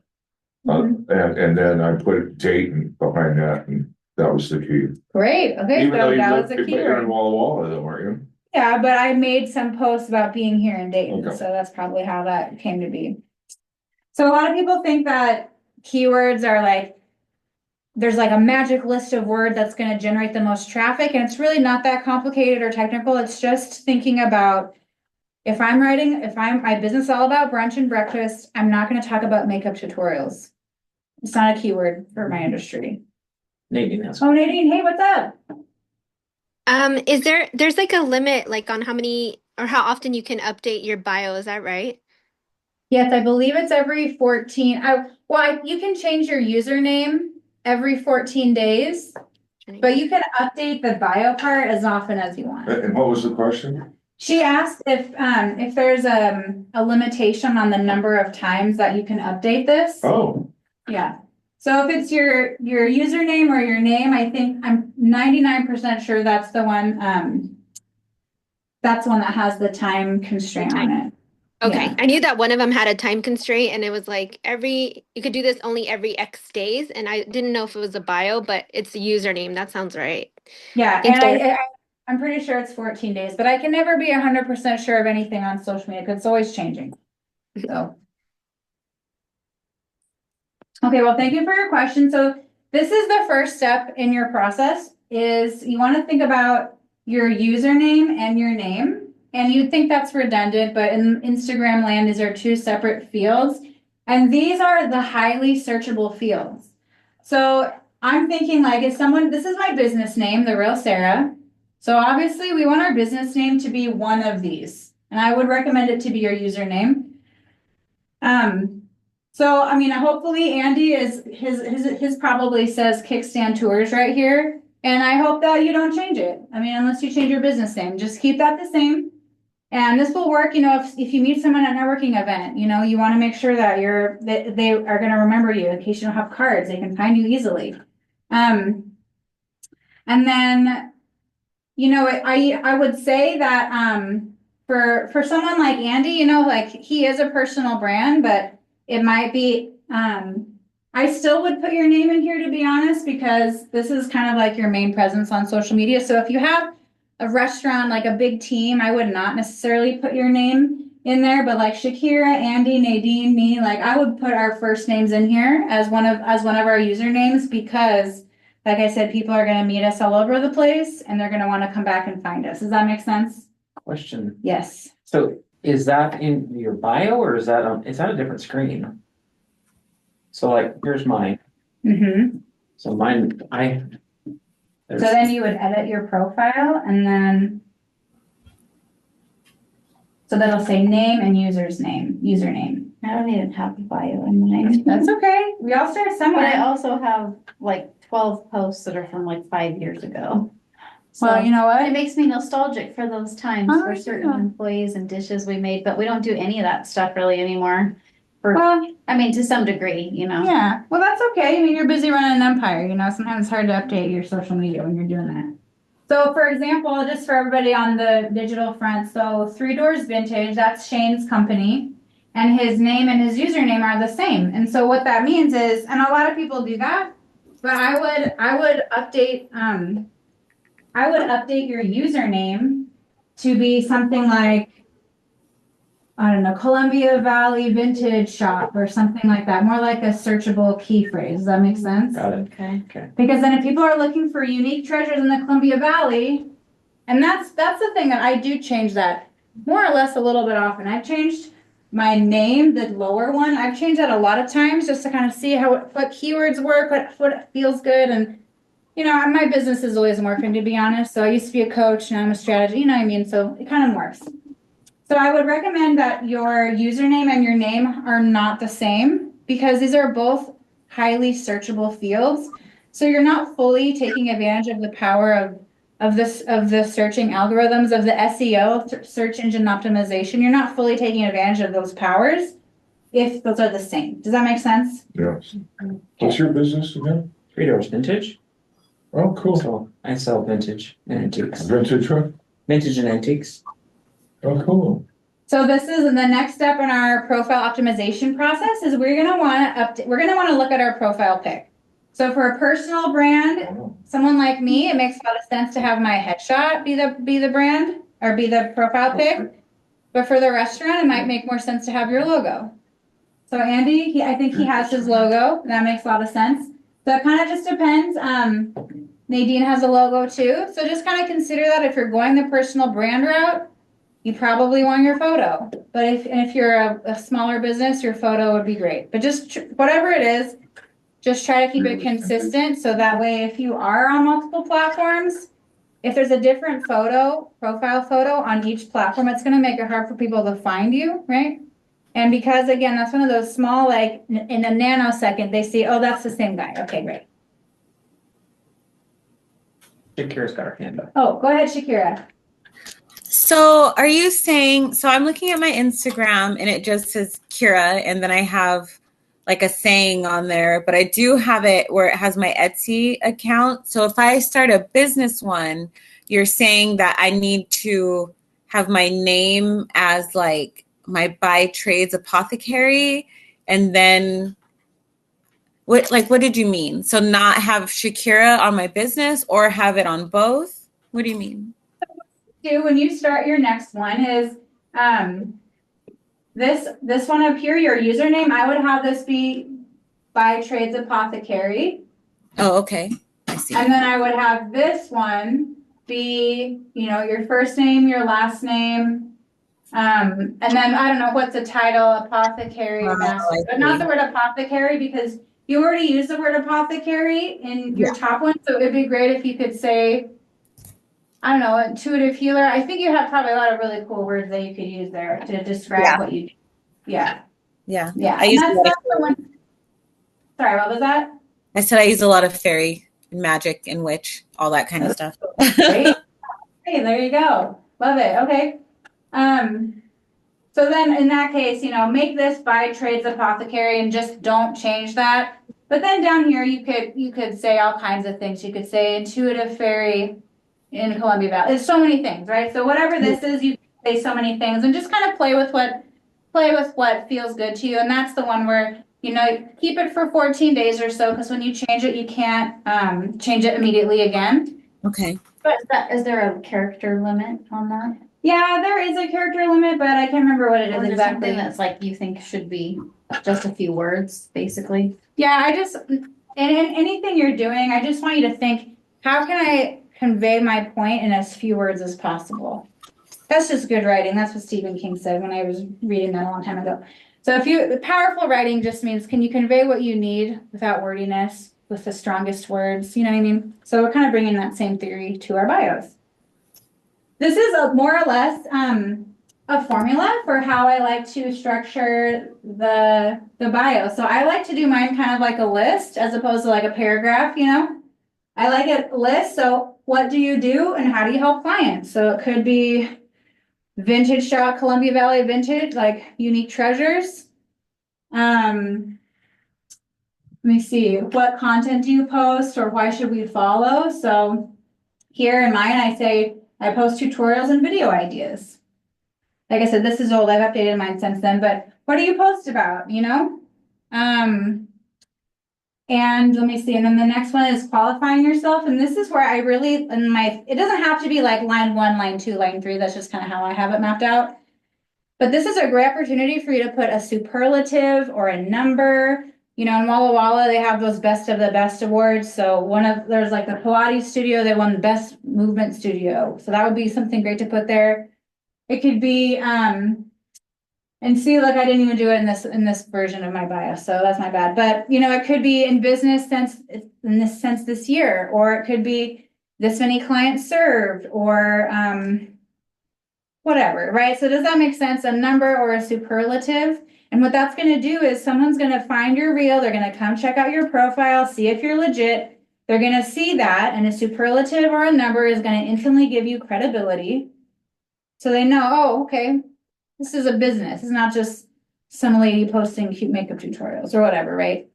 Mhm. And then I put Dayton behind that, and that was the key. Great, okay, Even though so you that live, was a but you're in keyword. Walla Walla though, aren't you? Yeah, but I made some posts about being here in Dayton, Okay. so that's probably how that came to be. So a lot of people think that keywords are like, there's like a magic list of words that's gonna generate the most traffic, and it's really not that complicated or technical. It's just thinking about if my business is all about brunch and breakfast, I'm not gonna talk about makeup tutorials. It's not a keyword for my industry. Nadine has. Oh, Nadine, hey, what's up? There's like a limit like on how many or how often you can update your bio, is that right? Yes, I believe it's every 14. You can change your username every 14 days, but you can update the bio part as often as you want. And what was the question? She asked if there's a limitation on the number of times that you can update this. Oh, Yeah. So if it's your username or your name, I think I'm 99% sure that's the one, that's the one that has the time constraint on it. Okay, Yeah. I knew that one of them had a time constraint and it was like you could do this only every X days, and I didn't know if it was a bio, but it's a username. That sounds right. Yeah, Thank and you. I'm pretty sure it's 14 days, but I can never be 100% sure of anything on social media because it's always changing. So. Okay, well, thank you for your question. So this is the first step in your process is you want to think about your username and your name. And you'd think that's redundant, but in Instagram land, these are two separate fields. And these are the highly searchable fields. So I'm thinking like this is my business name, The Real Sarah. So obviously we want our business name to be one of these. And I would recommend it to be your username. So I mean, hopefully Andy his probably says Kickstand Tours right here. And I hope that you don't change it. I mean, unless you change your business name, just keep that the same. And this will work, you know, if you meet someone at a networking event, you know, you want to make sure that they are going to remember you in case you don't have cards, they can find you easily. And then, you know, I would say that for someone like Andy, you know, like he is a personal brand, but it might be I still would put your name in here, to be honest, because this is kind of like your main presence on social media. So if you have a restaurant, like a big team, I would not necessarily put your name in there, but like Shakira, Andy, Nadine, me, like I would put our first names in here as one of our usernames because, like I said, people are going to meet us all over the place and they're going to want to come back and find us. Does that make sense? Question. Yes. So is that in your bio or is that a different screen? So like, here's mine. Mm-hmm. So mine, So then you would edit your profile and then, so that'll say name and username. I don't even have a bio in mine. That's okay. We all start But I somewhere. also have like 12 posts that are from like 5 years ago. Well, you know It what? makes me nostalgic for those times Oh, for certain yeah. employees and dishes we made, but we don't do any of that stuff really anymore. Well, I mean, to some degree, you know. yeah, well, that's okay. I mean, you're busy running an empire, you know, sometimes it's hard to update your social media when you're doing that. So for example, just for everybody on the digital front, so Three Doors Vintage, that's Shane's company. And his name and his username are the same. And so what that means is, and a lot of people do that, but I would update your username to be something like, I don't know, Columbia Valley Vintage Shop or something like that, more like a searchable key phrase. Does that make sense? Got it. Okay. Because then if people are looking for unique treasures in the Columbia Valley, and that's the thing that I do change that more or less a little bit often. I've changed my name, the lower one. I've changed that a lot of times just to kind of see what keywords work, what feels good. And, you know, my business is always morphing, to be honest. So I used to be a coach and I'm a strategist, you know what I mean? So it kind of morphs. So I would recommend that your username and your name are not the same because these are both highly searchable fields. So you're not fully taking advantage of the power of the searching algorithms of the SEO, search engine optimization. You're not fully taking advantage of those powers if those are the same. Does that make sense? Yes. What's your business again? Three Doors Vintage. Oh, cool. So I sell vintage and antiques. Vintage truck? Vintage and antiques. Oh, cool. So this is the next step in our profile optimization process is we're gonna want to look at our profile pic. So for a personal brand, Wow. someone like me, it makes a lot of sense to have my headshot be the brand or be the profile pic. But for the restaurant, it might make more sense to have your logo. So Andy, I think he has his logo. That makes a lot of sense. So it kind of just depends. Nadine has a logo too. So just kind of consider that if you're going the personal brand route, you probably want your photo. But if you're a smaller business, your photo would be great. But just whatever it is, just try to keep it consistent. So that way, if you are on multiple platforms, if there's a different profile photo on each platform, it's going to make it hard for people to find you, right? And because again, that's one of those small, like in a nanosecond, they see, oh, that's the same guy. Okay, great. Shakira's got her hand up. Oh, go ahead, Shakira. So are you saying, so I'm looking at my Instagram and it just says Kira, and then I have like a saying on there, but I do have it where it has my Etsy account. So if I start a business one, you're saying that I need to have my name as like my By Trades Apothecary, and then what did you mean? So not have Shakira on my business or have it on both? What do you mean? When you start your next one is this one up here, your username, I would have this be By Trades Apothecary. Oh, okay. I see. And then I would have this one be, you know, your first name, your last name. And then I don't know what's the title, apothecary master, but not the word apothecary because you already use the word apothecary in your top one. So it'd be great if you could say, I don't know, intuitive healer. I think you have probably a lot of really cool words that you could use there to describe what you do. Yeah. Yeah. Yeah. I use And that's the one. Sorry, what was that? I said I use a lot of fairy and magic and witch, all that kind of stuff. Great. Hey, there you go. Love it. Okay. So then in that case, you know, make this By Trades Apothecary and just don't change that. But then down here, you could say all kinds of things. You could say intuitive fairy in Columbia Valley. There's so many things, right? So whatever this is, you can say so many things and just kind of play with what feels good to you. And that's the one where, you know, keep it for 14 days or so, because when you change it, you can't change it immediately again. Okay. But is there a character limit on that? Yeah, there is a character limit, but I can't remember what it is Or is it exactly. something that's like you think should be just a few words, basically? Yeah, in anything you're doing, I just want you to think, how can I convey my point in as few words as possible? That's just good writing. That's what Stephen King said when I was reading that a long time ago. So powerful writing just means, can you convey what you need without wordiness, with the strongest words? You know what I mean? So we're kind of bringing that same theory to our bios. This is more or less a formula for how I like to structure the bio. So I like to do mine kind of like a list as opposed to like a paragraph, you know? I like a list. So what do you do and how do you help clients? So it could be vintage shop, Columbia Valley vintage, like unique treasures. Let me see, what content do you post or why should we follow? So here in mine, I say I post tutorials and video ideas. Like I said, this is old. I've updated mine since then, but what do you post about, you know? And let me see, and then the next one is qualifying yourself. And this is where I really, it doesn't have to be like line 1, line 2, line 3. That's just kind of how I have it mapped out. But this is a great opportunity for you to put a superlative or a number. You know, in Walla Walla, they have those best of the best awards. So there's like the Pilates studio, they won the best movement studio. So that would be something great to put there. It could be, and see, like I didn't even do it in this version of my bio, so that's my bad. But you know, it could be in business sense, in this sense this year, or it could be this many clients served, or whatever, right? So does that make sense? A number or a superlative? And what that's going to do is someone's going to find your reel. They're going to come check out your profile, see if you're legit. They're going to see that, and a superlative or a number is going to instantly give you credibility. So they know, oh, okay, this is a business. It's not just some lady posting cute makeup tutorials or whatever, right?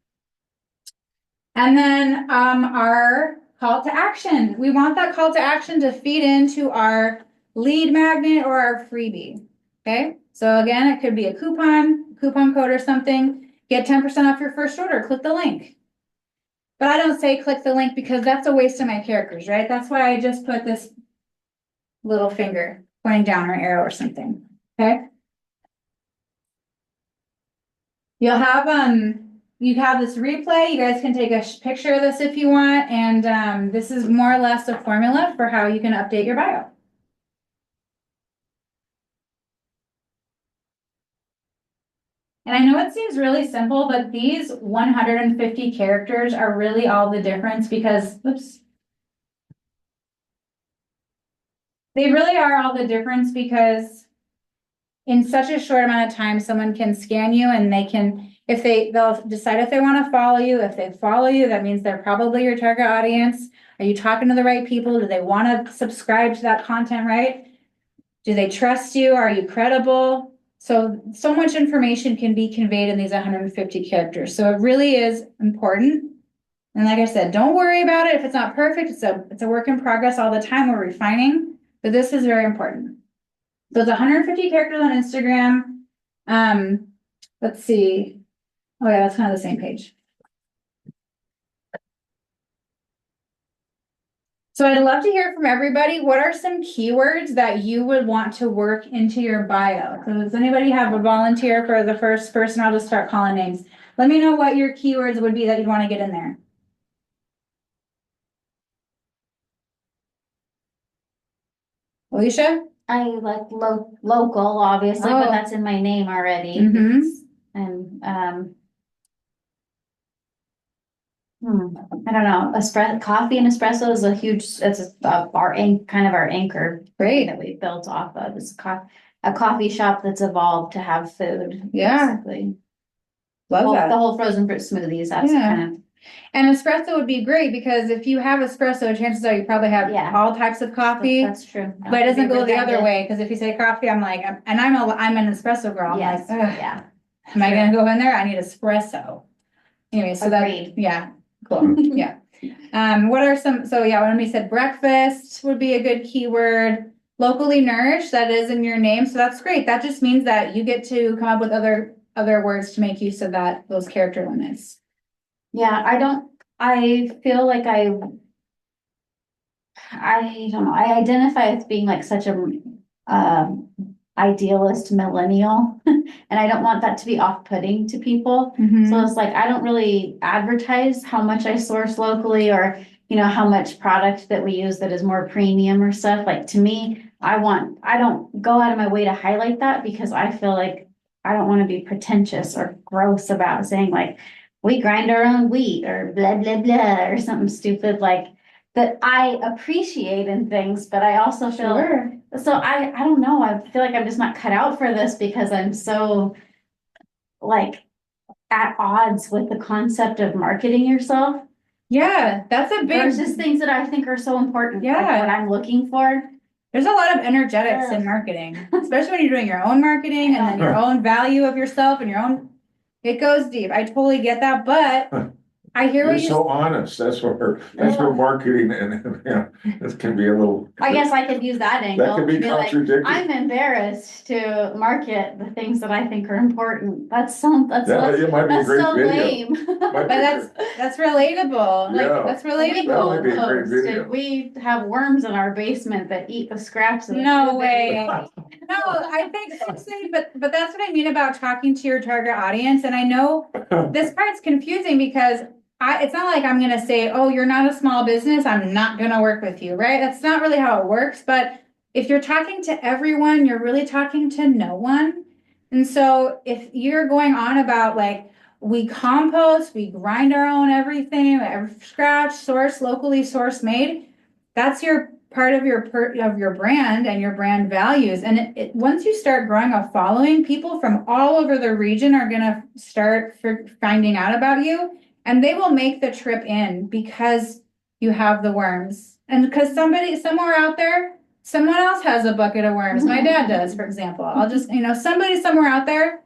And then our call to action. We want that call to action to feed into our lead magnet or our freebie, okay? So again, it could be a coupon code or something. Get 10% off your first order, click the link. But I don't say click the link because that's a waste of my characters, right? That's why I just put this little finger pointing down or arrow or something, okay? You'll have, you have this replay. You guys can take a picture of this if you want. And this is more or less a formula for how you can update your bio. And I know it seems really simple, but these 150 characters are really all the difference because, oops. They really are all the difference because in such a short amount of time, someone can scan you and they can, they'll decide if they want to follow you. If they follow you, that means they're probably your target audience. Are you talking to the right people? Do they want to subscribe to that content, right? Do they trust you? Are you credible? So much information can be conveyed in these 150 characters. So it really is important. And like I said, don't worry about it. If it's not perfect, it's a work in progress all the time. We're refining, but this is very important. So it's 150 characters on Instagram. Let's see. Oh yeah, that's kind of the same page. So I'd love to hear from everybody. What are some keywords that you would want to work into your bio? So does anybody have a volunteer for the first person? I'll just start calling names. Let me know what your keywords would be that you'd want to get in there. Alicia? I like local, obviously, but Oh. that's in my name already. Mhm. And I don't know. Coffee and espresso is a huge. It's our anchor. Great. That we built off of. It's a coffee shop that's evolved to have food. Yeah. Basically. Love that. The whole frozen fruit smoothies. That's Yeah. kind of. And espresso would be great because if you have espresso, chances are you probably have Yeah. all types of coffee. That's true. But it doesn't go the other way, because if you say coffee, I'm like, and I'm an espresso girl. I'm Yes. like, ugh, Yeah. am I gonna go in there? I need espresso. Anyway, so Agreed. yeah, cool, yeah. What are some, so yeah, when we said breakfast would be a good keyword. Locally nourished, that is in your name, so that's great. That just means that you get to come up with other words to make use of those character limits. Yeah. I feel like I don't know. I identify as being like such a idealist millennial, and I don't want that to be off-putting to people. So it's like I don't really advertise how much I source locally or how much product that we use that is more premium or stuff. Like to me, I don't go out of my way to highlight that because I feel like I don't want to be pretentious or gross about saying like we grind our own wheat or blah blah blah or something stupid. Like that I appreciate in things, but I also feel, Sure. so I don't know, I feel like I'm just not cut out for this because I'm so like at odds with the concept of marketing yourself Yeah, that's a big, versus things that I think are so important, like Yeah. what I'm looking for. there's a lot of energetics in marketing, especially when you're doing your own marketing and then your own value of yourself and your own, it goes deep. I totally get that, but I hear You're what you, so honest, that's where marketing and, this can be a little. I guess I could use that angle. That could be to like, contradictory. I'm embarrassed to market the things that I think are important. That's It might be a that's great so video. lame. Might be but that's relatable. Like, Yeah. that's We relatable. That might be a great compost, video. and we have worms in our basement that eat the scraps of the No food way. that No, I think seriously, but that's what I mean about talking to your target audience. And I know this part's confusing because it's not like I'm gonna say, oh, you're not a small business, I'm not gonna work with you, right? That's not really how it works. But if you're talking to everyone, you're really talking to no one. And so if you're going on about like, we compost, we grind our own everything, scratch, source, locally source made, that's your part of your brand and your brand values. And once you start growing a following, people from all over the region are gonna start finding out about you, and they will make the trip in because you have the worms, and because somebody somewhere out there, someone else has a bucket of worms. My dad does, for example. I'll just, somebody somewhere out there,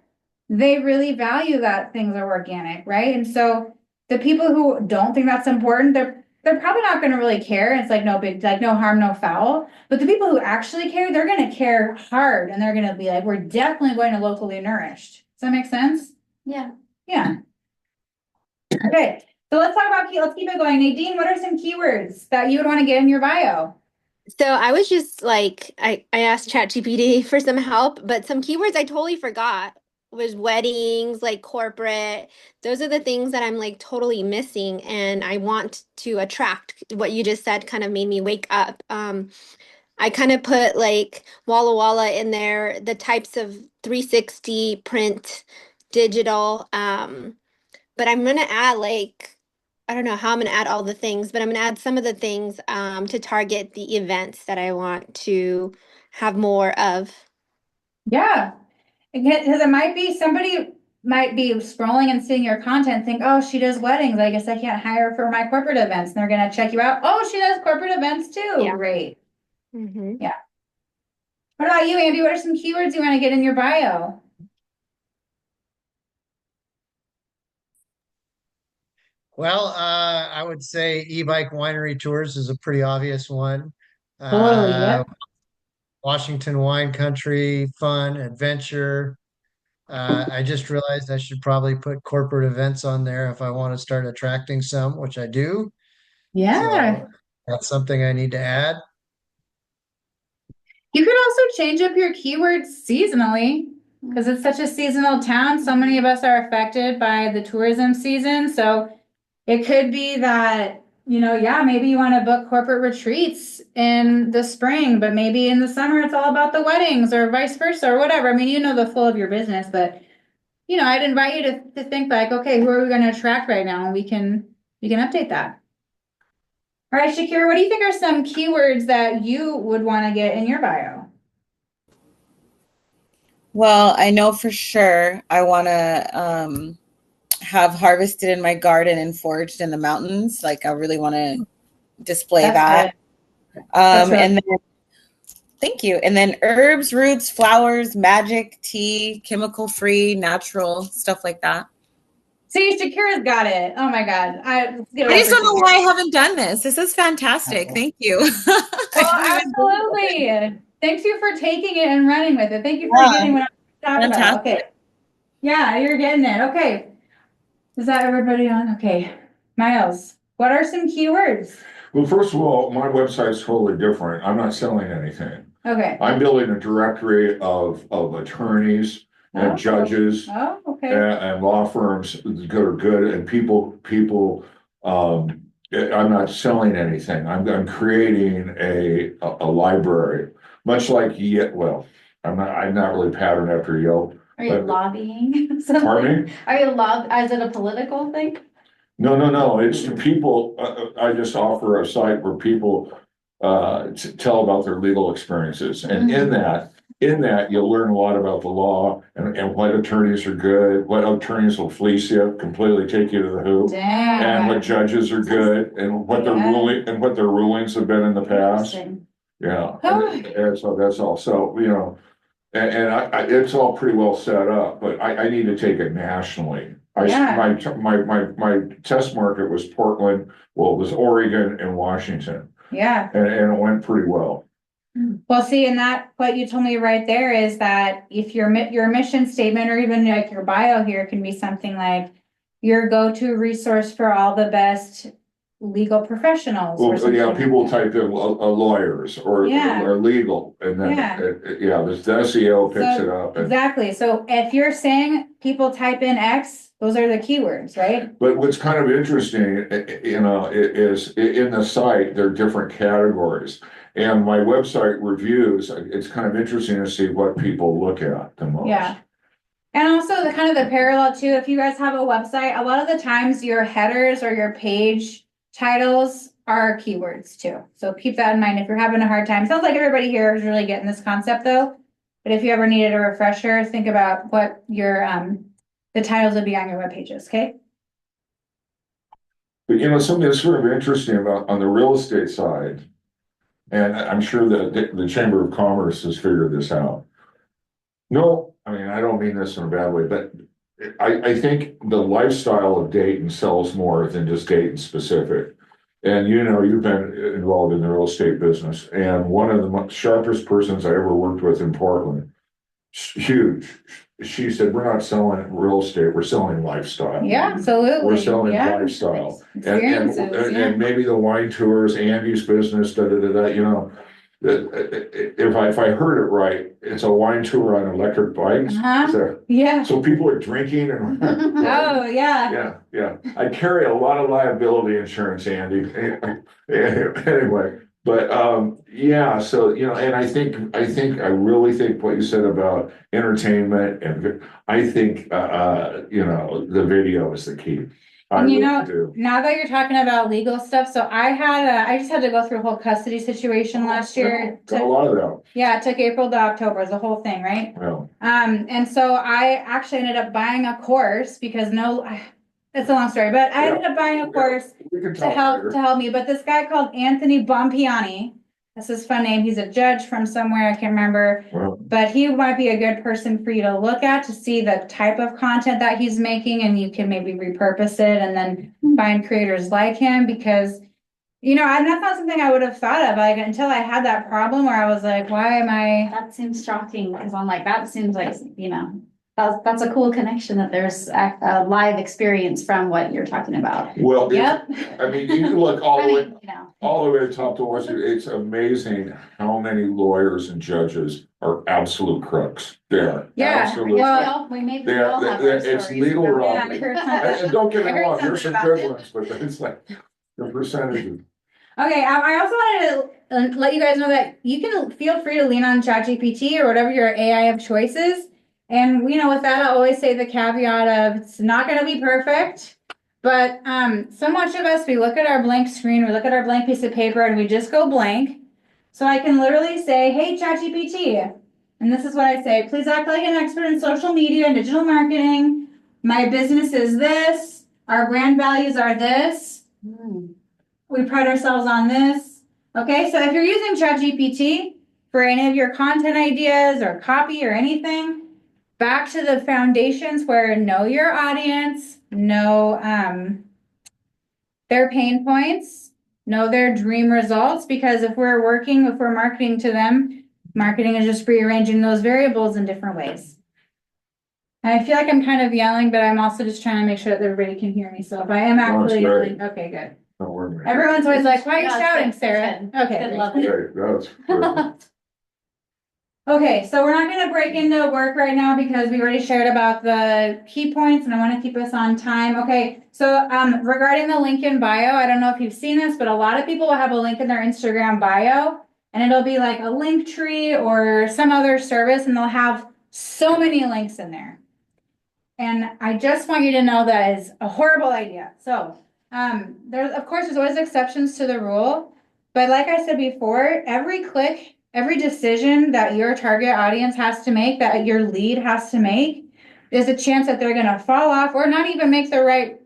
they really value that things are organic, right? And so the people who don't think that's important, they're probably not gonna really care. It's like no big, like no harm, no foul. But the people who actually care, they're gonna care hard and they're gonna be like, we're definitely going to locally nourished. Does that make sense? Yeah. Yeah. Okay, so let's talk about let's keep it going. Nadine, what are some keywords that you would want to get in your bio? So I was just like, I asked ChatGPT for some help, but some keywords I totally forgot was weddings, like corporate. Those are the things that I'm like totally missing, and I want to attract. What you just said kind of made me wake up. I kind of put like Walla Walla in there, the types of 360 print, digital. But I'm gonna add like, I don't know how I'm gonna add all the things, but I'm gonna add some of the things to target the events that I want to have more of. Yeah, because it might be somebody might be scrolling and seeing your content, think, oh, she does weddings. I guess I can't hire her for my corporate events. And they're gonna check you out. Oh, she does corporate events too. Yeah. Great. Mm-hmm. Yeah. What about you, Andy? What are some keywords you want to get in your bio? Well, I would say e-bike winery tours is a pretty obvious one. Totally, yep. Washington wine country, fun, adventure. I just realized I should probably put corporate events on there if I want to start attracting some, which I do. Yeah. So that's something I need to add. You could also change up your keywords seasonally because it's such a seasonal town. So many of us are affected by the tourism season. So it could be that, yeah, maybe you want to book corporate retreats in the spring, but maybe in the summer it's all about the weddings or vice versa or whatever. I mean, you know the flow of your business, but I'd invite you to think like, okay, who are we going to attract right now? And we can update that. All right, Shakira, what do you think are some keywords that you would want to get in your bio? Well, I know for sure I want to have harvested in my garden and foraged in the mountains. Like I really want to display That's that. really- And then thank you. And then herbs, roots, flowers, magic, tea, chemical free, natural, stuff like that. See, Shakira's got it. Oh my God. I just don't know why I haven't done this. This is fantastic. Thank you. Well, absolutely. Thanks you for taking it and running with it. Thank you for getting what I'm talking about. Okay. Yeah, you're getting it. Okay. Is that everybody on? Okay. Miles, what are some keywords? Well, first of all, my website's totally different. I'm not selling anything. Okay. I'm building a directory of attorneys and Oh. judges Oh, okay. and law firms that are good and people, I'm not selling anything. I'm creating a library, much like well, I'm not really patterned after Yelp. Are you But- lobbying? Pardon me? Are you is it a political thing? No, it's to people, I just offer a site where people tell about their legal experiences. And in that, you'll learn a lot about the law and what attorneys are good, what attorneys will fleece you, completely take you to the hoop. And what Dang. judges are good and what their Yeah. ruling, and what their rulings have been in the past. Interesting. Yeah, Oh. and so that's all. So, and it's all pretty well set up, but I need to take it nationally. Yeah. My test market was Portland, well, it was Oregon and Washington, Yeah. and it went pretty well. Well, see, and that, what you told me right there is that if your mission statement or even like your bio here can be something like your go-to resource for all the best legal professionals or Well, something yeah, like people that. type in lawyers Yeah. or legal, and then, Yeah. the SEO picks it up. And Exactly. So if you're saying people type in X, those are the keywords, right? But what's kind of interesting, is in the site, there are different categories. And my website reviews, it's kind of interesting to see what people look at the most. Yeah. And also the kind of the parallel too, if you guys have a website, a lot of the times your headers or your page titles are keywords too. So keep that in mind if you're having a hard time. Sounds like everybody here is really getting this concept though. But if you ever needed a refresher, think about what your the titles would be on your web pages, okay? But something that's sort of interesting about on the real estate side, and I'm sure that the Chamber of Commerce has figured this out. No, I mean, I don't mean this in a bad way, but I think the lifestyle of Dayton sells more than just Dayton specific. And you've been involved in the real estate business, and one of the sharpest persons I ever worked with in Portland, huge. She said, "We're not selling real estate, we're selling lifestyle." Yeah, absolutely. We're selling Yeah. lifestyle. Experiences, yeah. And maybe the wine tours, Andy's business, if I heard it right, it's a wine tour on electric bikes. Uh-huh. So, Yeah. so people are drinking and. Oh, yeah. Yeah. I carry a lot of liability insurance, Andy. Anyway, but, yeah, so, and I really think what you said about entertainment and I think, the video is the key. I And really do. now that you're talking about legal stuff, so I just had to go through a whole custody situation last year. Got a lot of that. Yeah, it took April to October, it was the whole thing, right? Well, And so I actually ended up buying a course because it's a long story, but I ended up buying a course we can to talk later. help me, but this guy called Anthony Bompiani, that's his fun name, he's a judge from somewhere, I can't remember. Well, But he might be a good person for you to look at to see the type of content that he's making and you can maybe repurpose it and then find creators like him because, and that's not something I would have thought of like until I had that problem where I was like, why am I? That seems shocking because I'm like, that seems like, that's a cool connection that there's a live experience from what you're talking about. Well, Yep. I mean, you can look all I the way, mean, all the way to top to Washington. It's amazing how many lawyers and judges are absolute crooks. They're Yeah, absolute. well, maybe we They're- all have they're- our it's stories. legal from- wrong. Yeah, I heard And don't get me I heard wrong, there's some something good about ones, but it's like the percentages. Okay, I also wanted to let you guys know that you can feel free to lean on ChatGPT or whatever your AI of choice is. And with that, I always say the caveat of it's not going to be perfect, but so much of us, we look at our blank screen, we look at our blank piece of paper and we just go blank. So I can literally say, hey, ChatGPT, and this is what I say, please act like an expert in social media and digital marketing. My business is this, our brand values are this. We pride ourselves on this. Okay, so if you're using ChatGPT for any of your content ideas or copy or anything, back to the foundations where know your audience, know their pain points, know their dream results, because if we're marketing to them, marketing is just rearranging those variables in different ways. And I feel like I'm kind of yelling, but I'm also just trying to make sure that everybody can hear me. So if I am actually yelling, okay, good. Don't worry. Everyone's always like, why are you No, it's shouting, good, Sarah? it's good. Okay. Good, great. love it. Okay, that's perfect. Okay, so we're not gonna break into work right now because we already shared about the key points and I wanna keep us on time. Okay, so regarding the link in bio, I don't know if you've seen this, but a lot of people will have a link in their Instagram bio and it'll be like a link tree or some other service and they'll have so many links in there. And I just want you to know that is a horrible idea. So there's always exceptions to the rule. But like I said before, every click, every decision that your target audience has to make, that your lead has to make, there's a chance that they're gonna fall off or not even make the right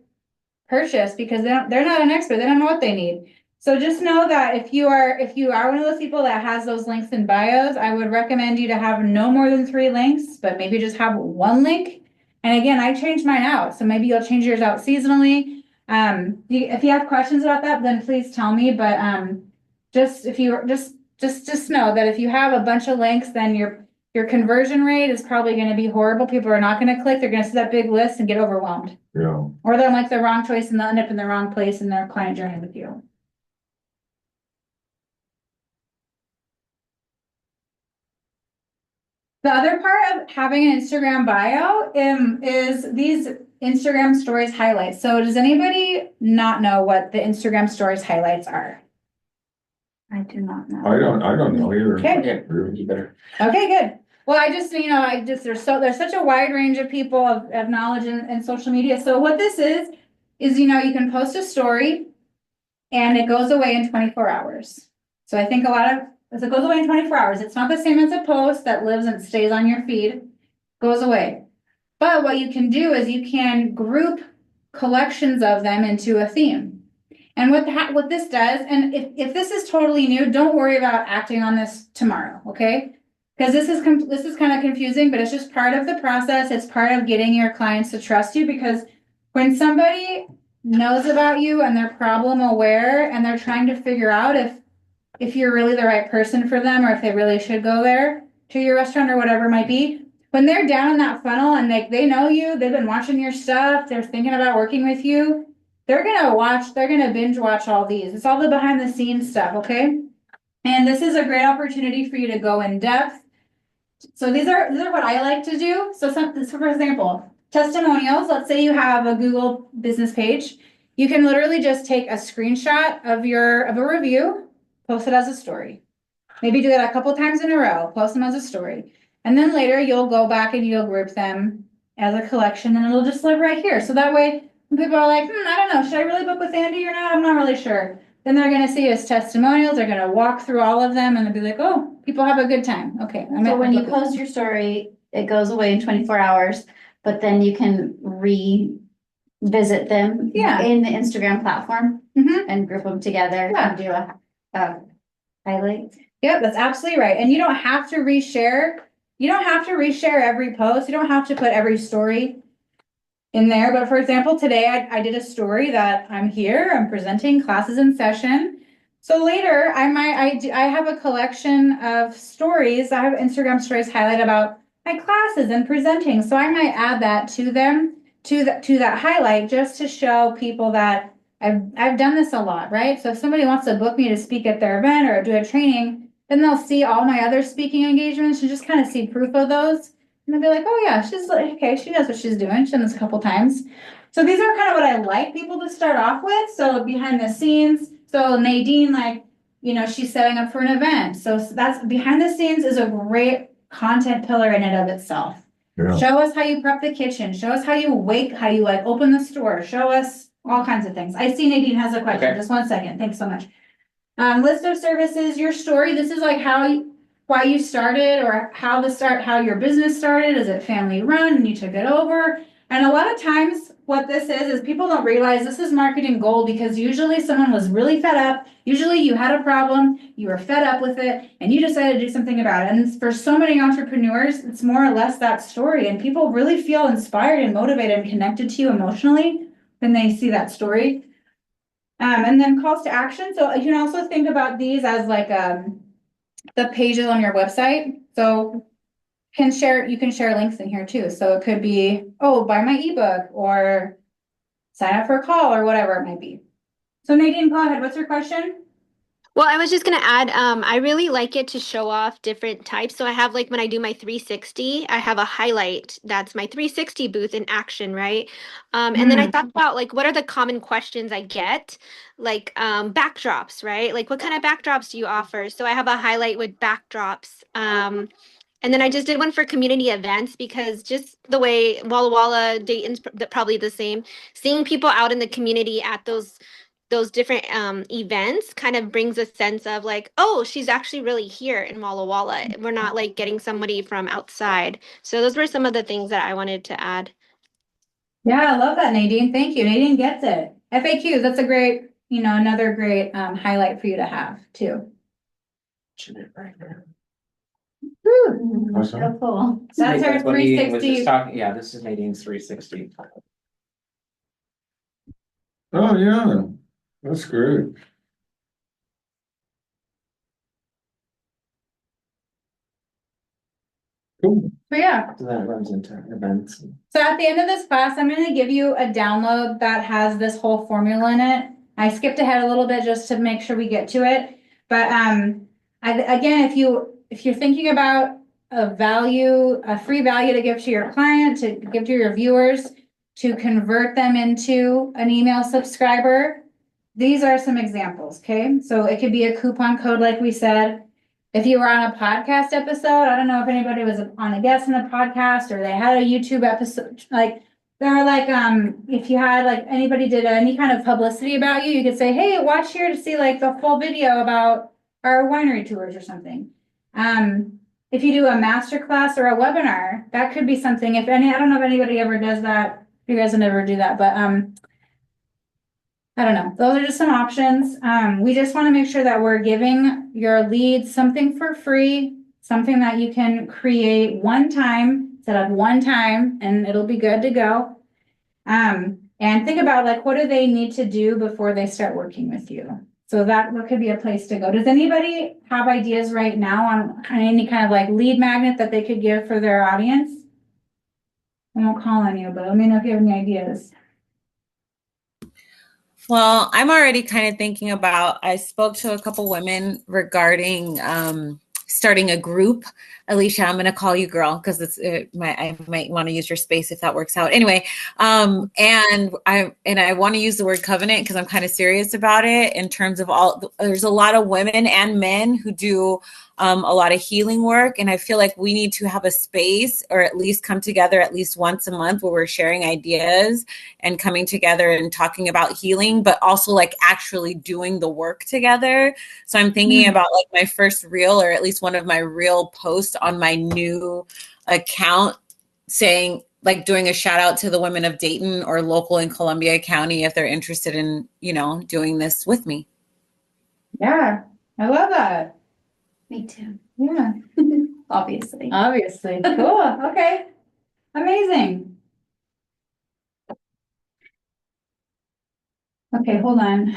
purchase because they're not an expert. They don't know what they need. So just know that if you are one of those people that has those links in bios, I would recommend you to have no more than 3 links, but maybe just have 1 link. And again, I changed mine out, so maybe you'll change yours out seasonally. If you have questions about that, then please tell me. But just know that if you have a bunch of links, then your conversion rate is probably going to be horrible. People are not going to click. They're going to see that big list and get overwhelmed. Yeah. Or they'll make the wrong choice and they'll end up in the wrong place in their client journey with you. The other part of having an Instagram bio is these Instagram stories highlights. So does anybody not know what the Instagram stories highlights are? I do not know. I don't know either. Okay. Yeah, you better. Okay, good. Well, there's such a wide range of people of knowledge in social media. So what this is you can post a story and it goes away in 24 hours. So I think it goes away in 24 hours. It's not the same as a post that lives and stays on your feed, goes away. But what you can do is you can group collections of them into a theme. And what this does, and if this is totally new, don't worry about acting on this tomorrow, okay? Because this is kind of confusing, but it's just part of the process. It's part of getting your clients to trust you, because when somebody knows about you and they're problem aware and they're trying to figure out if you're really the right person for them or if they really should go there to your restaurant or whatever it might be, when they're down in that funnel and they know you, they've been watching your stuff, they're thinking about working with you, they're gonna binge watch all these. It's all the behind the scenes stuff, okay? And this is a great opportunity for you to go in depth. So these are what I like to do. So for example, testimonials. Let's say you have a Google business page. You can literally just take a screenshot of a review, post it as a story. Maybe do that a couple times in a row, post them as a story. And then later you'll go back and you'll group them as a collection and it'll just live right here. So that way when people are like, I don't know, should I really book with Andy or not? I'm not really sure. Then they're going to see his testimonials. They're going to walk through all of them and they'll be like, oh, people have a good time. Okay. So when you post your story, it goes away in 24 hours, but then you can revisit them in the Instagram platform and group them together and do a highlight. Yep, that's absolutely right. And you don't have to reshare. You don't have to reshare every post. You don't have to put every story in there. But for example, today I did a story that I'm here, I'm presenting, classes in session. So later I have a collection of stories. I have Instagram stories highlight about my classes and presenting. So I might add that to them, to that highlight, just to show people that I've done this a lot, right? So if somebody wants to book me to speak at their event or do a training, then they'll see all my other speaking engagements and just kind of see proof of those. And they'll be like, oh yeah, she's like, okay, she knows what she's doing. She's done this a couple times. So these are kind of what I like people to start off with. So behind the scenes. So Nadine, she's setting up for an event. So that's behind the scenes is a great content pillar in and of itself. Yeah. Show us how you prep the kitchen. Show us how you open the store. Show us all kinds of things. I see Nadine has a question. Okay. Just 1 second. Thanks so much. List of services, your story. This is like why you started or how your business started. Is it family run and you took it over? And a lot of times what this is people don't realize this is marketing gold, because usually someone was really fed up. Usually you had a problem, you were fed up with it, and you decided to do something about it. And for so many entrepreneurs, it's more or less that story. And people really feel inspired and motivated and connected to you emotionally when they see that story. And then calls to action. So you can also think about these as like the pages on your website. So you can share links in here too. So it could be, buy my ebook or sign up for a call or whatever it might be. So Nadine, go ahead. What's your question? Well, I was just going to add, I really like it to show off different types. So I have when I do my 360, I have a highlight that's my 360 booth in action, right? And then I thought about what are the common questions I get, backdrops, right? What kind of backdrops do you offer? So I have a highlight with backdrops. And then I just did one for community events because just the way Walla Walla, Dayton's probably the same. Seeing people out in the community at those different events kind of brings a sense of like, oh, she's actually really here in Walla Walla. We're not like getting somebody from outside. So those were some of the things that I wanted to add. Yeah, I love that, Nadine. Thank you. Nadine gets it. FAQs, that's a great, another great highlight for you to have too. Should be right there. Whew. What's that? So cool. That's her what Nadine was 360. just talking, yeah, this is Nadine's 360. Oh, yeah, that's great. Cool. But yeah, So that runs into events. so at the end of this class, I'm going to give you a download that has this whole formula in it. I skipped ahead a little bit just to make sure we get to it. But again, if you're thinking about a free value to give to your client, to give to your viewers, to convert them into an email subscriber, these are some examples, okay? So it could be a coupon code, like we said. If you were on a podcast episode, I don't know if anybody was on a guest in a podcast or they had a YouTube episode, like there are like, if you had like anybody did any kind of publicity about you, you could say, hey, watch here to see like the full video about our winery tours or something. If you do a masterclass or a webinar, that could be something. I don't know if anybody ever does that. You guys will never do that, but I don't know. Those are just some options. We just want to make sure that we're giving your leads something for free, something that you can create one time, set up one time, and it'll be good to go. And think about like, what do they need to do before they start working with you? So that could be a place to go. Does anybody have ideas right now on any kind of like lead magnet that they could give for their audience? I won't call on you, but let me know if you have any ideas. Well, I'm already kind of thinking about, I spoke to a couple women regarding starting a group. Alicia, I'm going to call you girl because I might want to use your space if that works out. Anyway, and I want to use the word covenant because I'm kind of serious about it in terms of there's a lot of women and men who do a lot of healing work. And I feel like we need to have a space or at least come together at least once a month where we're sharing ideas and coming together and talking about healing, but also like actually doing the work together. So I'm thinking about like my first reel or at least one of my real posts on my new account saying, like doing a shout out to the women of Dayton or local in Columbia County if they're interested in, doing this with me. Yeah, I love that. Me too. Yeah. Obviously. Obviously. Cool. Okay. Amazing. Okay, hold on.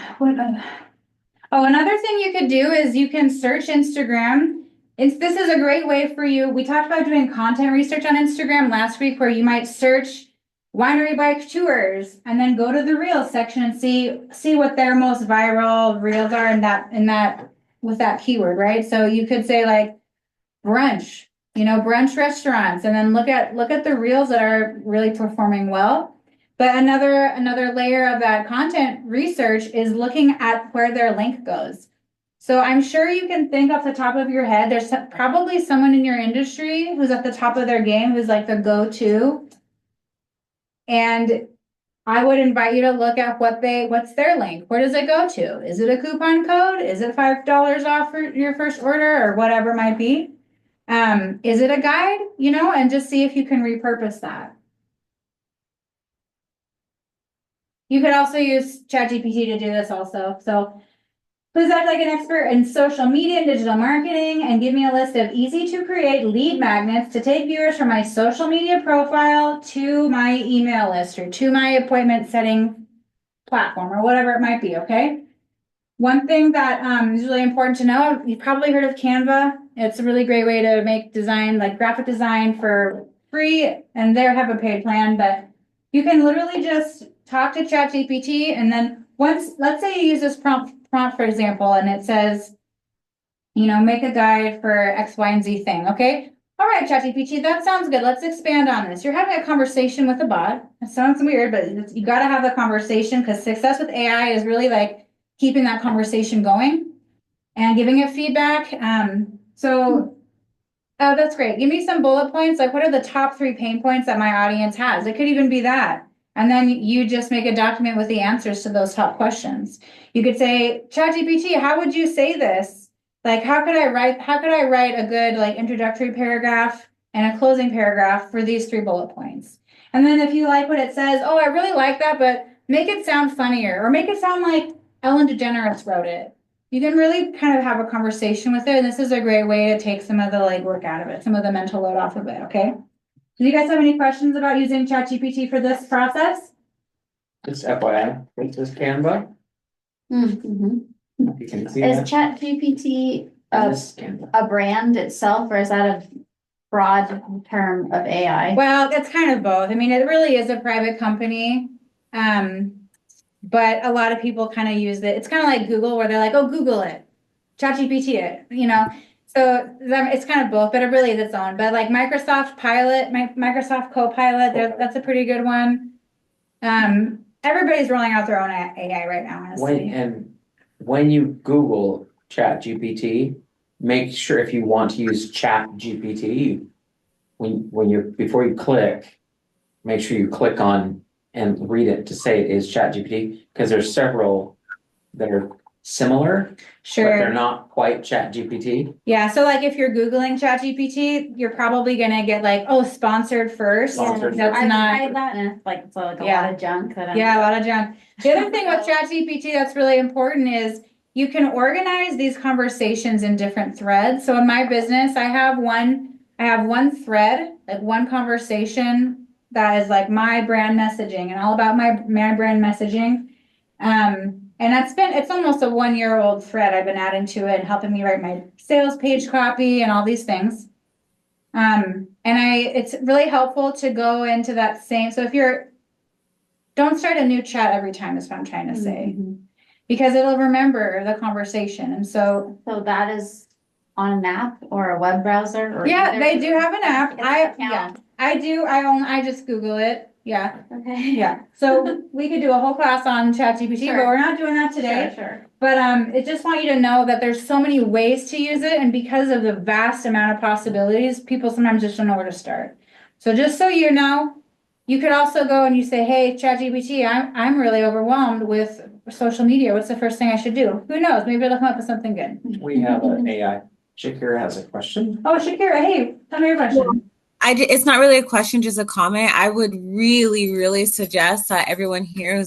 Another thing you could do is you can search Instagram. This is a great way for you. We talked about doing content research on Instagram last week where you might search winery bike tours and then go to the reels section and see what their most viral reels are in that with that keyword, right? So you could say like brunch, brunch restaurants, and then look at the reels that are really performing well. But another layer of that content research is looking at where their link goes. So I'm sure you can think off the top of your head, there's probably someone in your industry who's at the top of their game, who's like the go-to. And I would invite you to look at what's their link. Where does it go to? Is it a coupon code? Is it $5 off for your first order or whatever it might be? Is it a guide, and just see if you can repurpose that. You could also use ChatGPT to do this also. So please act like an expert in social media and digital marketing and give me a list of easy to create lead magnets to take viewers from my social media profile to my email list or to my appointment setting platform or whatever it might be, okay? One thing that is really important to know, you've probably heard of Canva. It's a really great way to make design, like graphic design for free, and they have a paid plan, but you can literally just talk to ChatGPT and then let's say you use this prompt for example, and it says, make a guide for X, Y, and Z thing, okay? All right, ChatGPT, that sounds good. Let's expand on this. You're having a conversation with a bot. It sounds weird, but you got to have the conversation because success with AI is really like keeping that conversation going and giving it feedback. So Oh, that's great. Give me some bullet points. Like, what are the top 3 pain points that my audience has? It could even be that. And then you just make a document with the answers to those top questions. You could say, ChatGPT, how would you say this? Like, how could I write a good like introductory paragraph and a closing paragraph for these 3 bullet points? And then if you like what it says, oh, I really like that, but make it sound funnier or make it sound like Ellen DeGeneres wrote it. You can really kind of have a conversation with it, and this is a great way to take some of the legwork out of it, some of the mental load off of it, okay? Do you guys have any questions about using ChatGPT for this process? Just FYI, this is Canva. Mhm. You can see Is that. ChatGPT This is Canva. a brand itself, or is that a broad term of AI? Well, it's kind of both. I mean, it really is a private company. But a lot of people kind of use it. It's kind of like Google where they're like, oh, Google it, ChatGPT it, you know? So it's kind of both, but it really is its own. But like Microsoft Microsoft Copilot, that's a pretty good one. Everybody's rolling out their own AI right now, honestly. When you Google Chat GPT, make sure if you want to use Chat GPT, before you click, make sure you click on and read it to say it is Chat GPT, because there's several that are similar, but they're Sure. not quite Chat GPT. Yeah. So like if you're Googling ChatGPT, you're probably gonna get like, oh, sponsored first. Sponsored That's I've not. tried that, and it's like, so like a Yeah. lot of junk that I'm. Yeah, a lot of junk. The other thing with ChatGPT that's really important is you can organize these conversations in different threads. So in my business, I have one thread, like one conversation that is like my brand messaging and all about my brand messaging. And it's almost a 1-year-old thread I've been adding to it and helping me write my sales page copy and all these things. It's really helpful to go into that same, so don't start a new chat every time is what I'm trying to say, Mhm. because it'll remember the conversation. And so, So that is on an app or a web browser or yeah, either? they do have an app. It's an account. I do. I just Google it. Yeah. Okay. Yeah. So we could do a whole class on ChatGPT, but Sure. we're not doing that today. Sure. But I just want you to know that there's so many ways to use it, and because of the vast amount of possibilities, people sometimes just don't know where to start. So just so you know, you could also go and you say, "Hey, ChatGPT, I'm really overwhelmed with social media. What's the first thing I should do?" Who knows? Maybe it'll come up with something good. We have an AI. Shakira has a question. Oh, Shakira, hey, tell me your question. It's not really a question, just a comment. I would really, really suggest that everyone here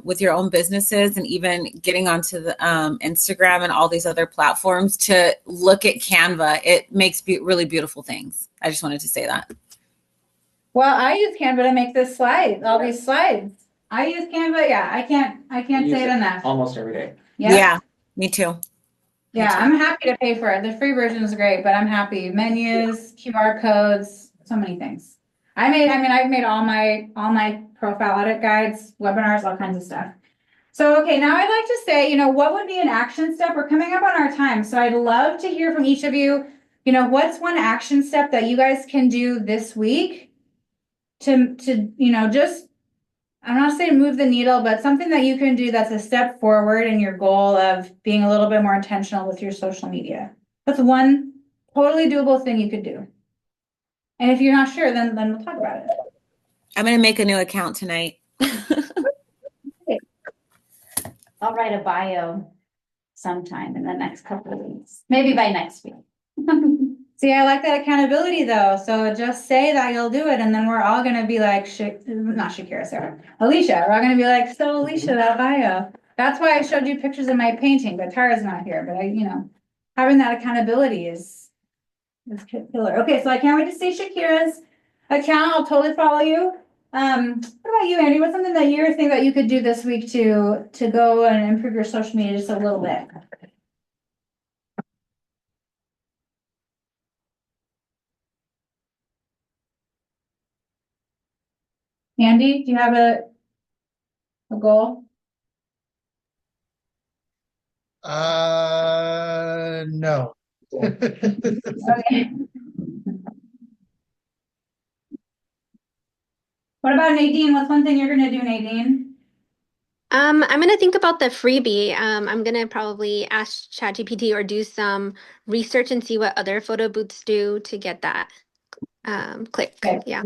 with your own businesses and even getting onto the Instagram and all these other platforms to look at Canva. It makes really beautiful things. I just wanted to say that. Well, I use Canva to make this slide, all these slides. I use Canva. Yeah, I can't Use say it it enough. almost every day. Yeah, me too. Yeah, I'm happy to pay for it. The free version is great, but I'm happy. Menus, QR codes, so many things. I've made all my profile audit guides, webinars, all kinds of stuff. So, okay, now I'd like to say, what would be an action step? We're coming up on our time, so I'd love to hear from each of you. What's one action step that you guys can do this week to just, I'm not saying move the needle, but something that you can do that's a step forward in your goal of being a little bit more intentional with your social media. That's one totally doable thing you could do. And if you're not sure, then we'll talk about it. I'm going to make a new account tonight. I'll write a bio sometime in the next couple of weeks, maybe by next week. See, I like that accountability though. So just say that you'll do it, and then we're all gonna be like, not Shakira, Sarah, Alicia. We're all gonna be like, so Alicia, that bio. That's why I showed you pictures of my painting, but Tara's not here. But having that accountability is killer. Okay, so I can't wait to see Shakira's account. I'll totally follow you. What about you, Andy? What's something that you think that you could do this week to go and improve your social media just a little bit? Andy, do you have a goal? No. Okay. What about Nadine? What's one thing you're gonna do, Nadine? I'm gonna think about the freebie. I'm gonna probably ask ChatGPT or do some research and see what other photo booths do to get that click. Okay. Yeah.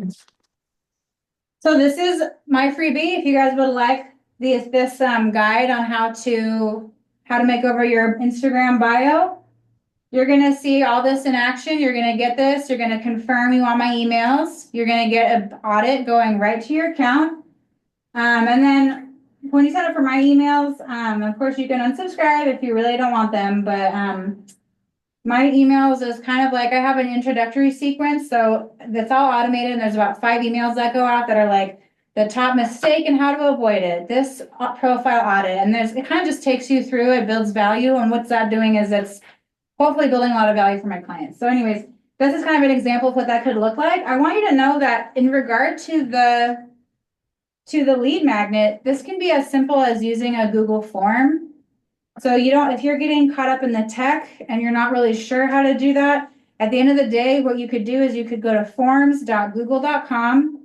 So this is my freebie. If you guys would like this guide on how to make over your Instagram bio, you're gonna see all this in action. You're gonna get this. You're gonna confirm you want my emails. You're gonna get an audit going right to your account. And then when you sign up for my emails, of course you can unsubscribe if you really don't want them, but my emails is kind of like I have an introductory sequence, so that's all automated. And there's about 5 emails that go out that are like the top mistake and how to avoid it. This profile audit, and it kind of just takes you through. It builds value, and what's that doing is it's hopefully building a lot of value for my clients. So, anyways, this is kind of an example of what that could look like. I want you to know that in regard to the lead magnet, this can be as simple as using a Google form. So if you're getting caught up in the tech and you're not really sure how to do that, at the end of the day, what you could do is you could go to forms.google.com.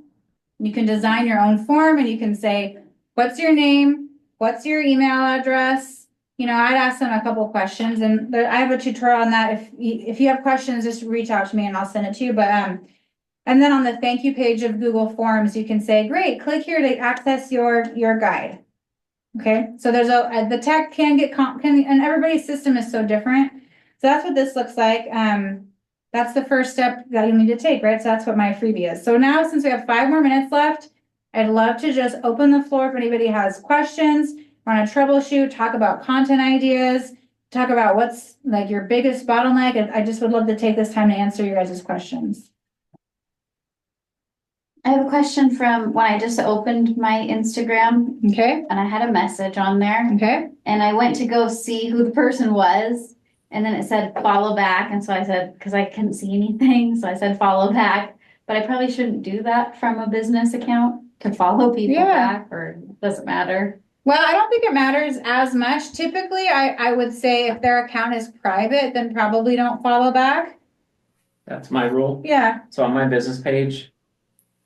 You can design your own form and you can say, what's your name? What's your email address? I'd ask them a couple questions, and I have a tutorial on that. If you have questions, just reach out to me and I'll send it to you. But and then on the thank you page of Google Forms, you can say, great, click here to access your guide. Okay, so there's the tech can get and everybody's system is so different. So that's what this looks like. That's the first step that you need to take, right? So that's what my freebie is. So now, since we have 5 more minutes left, I'd love to just open the floor if anybody has questions, want to troubleshoot, talk about content ideas, talk about what's like your biggest bottleneck. And I just would love to take this time to answer your guys' questions. I have a question from when I just opened my Instagram Okay, and I had a message on there okay. and I went to go see who the person was. And then it said follow back. And so I said, because I couldn't see anything, so I said follow back. But I probably shouldn't do that from a business account to follow people back, or does it matter? Well, I don't think it matters as much. Typically, I would say if their account is private, then probably don't follow back. That's my rule. Yeah. So on my business page,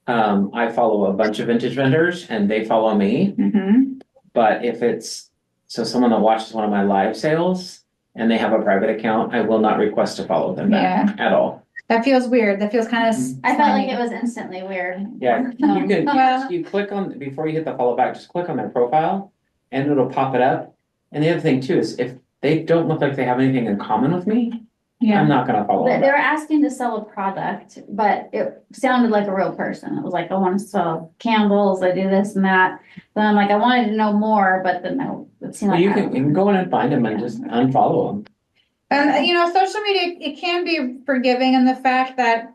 I follow a bunch of vintage vendors and they follow me. Mm-hmm. But if it's someone that watches one of my live sales and they have a private account, I will not request to follow them back at all. That feels weird. That feels kind of. I felt like it was instantly weird. Yeah, you can, Well- you click on, before you hit the follow back, just click on their profile and it'll pop it up. And the other thing too is if they don't look like they have anything in common with me, I'm not gonna follow They them were back. asking to sell a product, but it sounded like a real person. It was like, I want to sell candles, I do this and that. Then I'm like, I wanted to know more, but then it seemed Well, like. you can go in and find them and just unfollow them. And social media, it can be forgiving in the fact that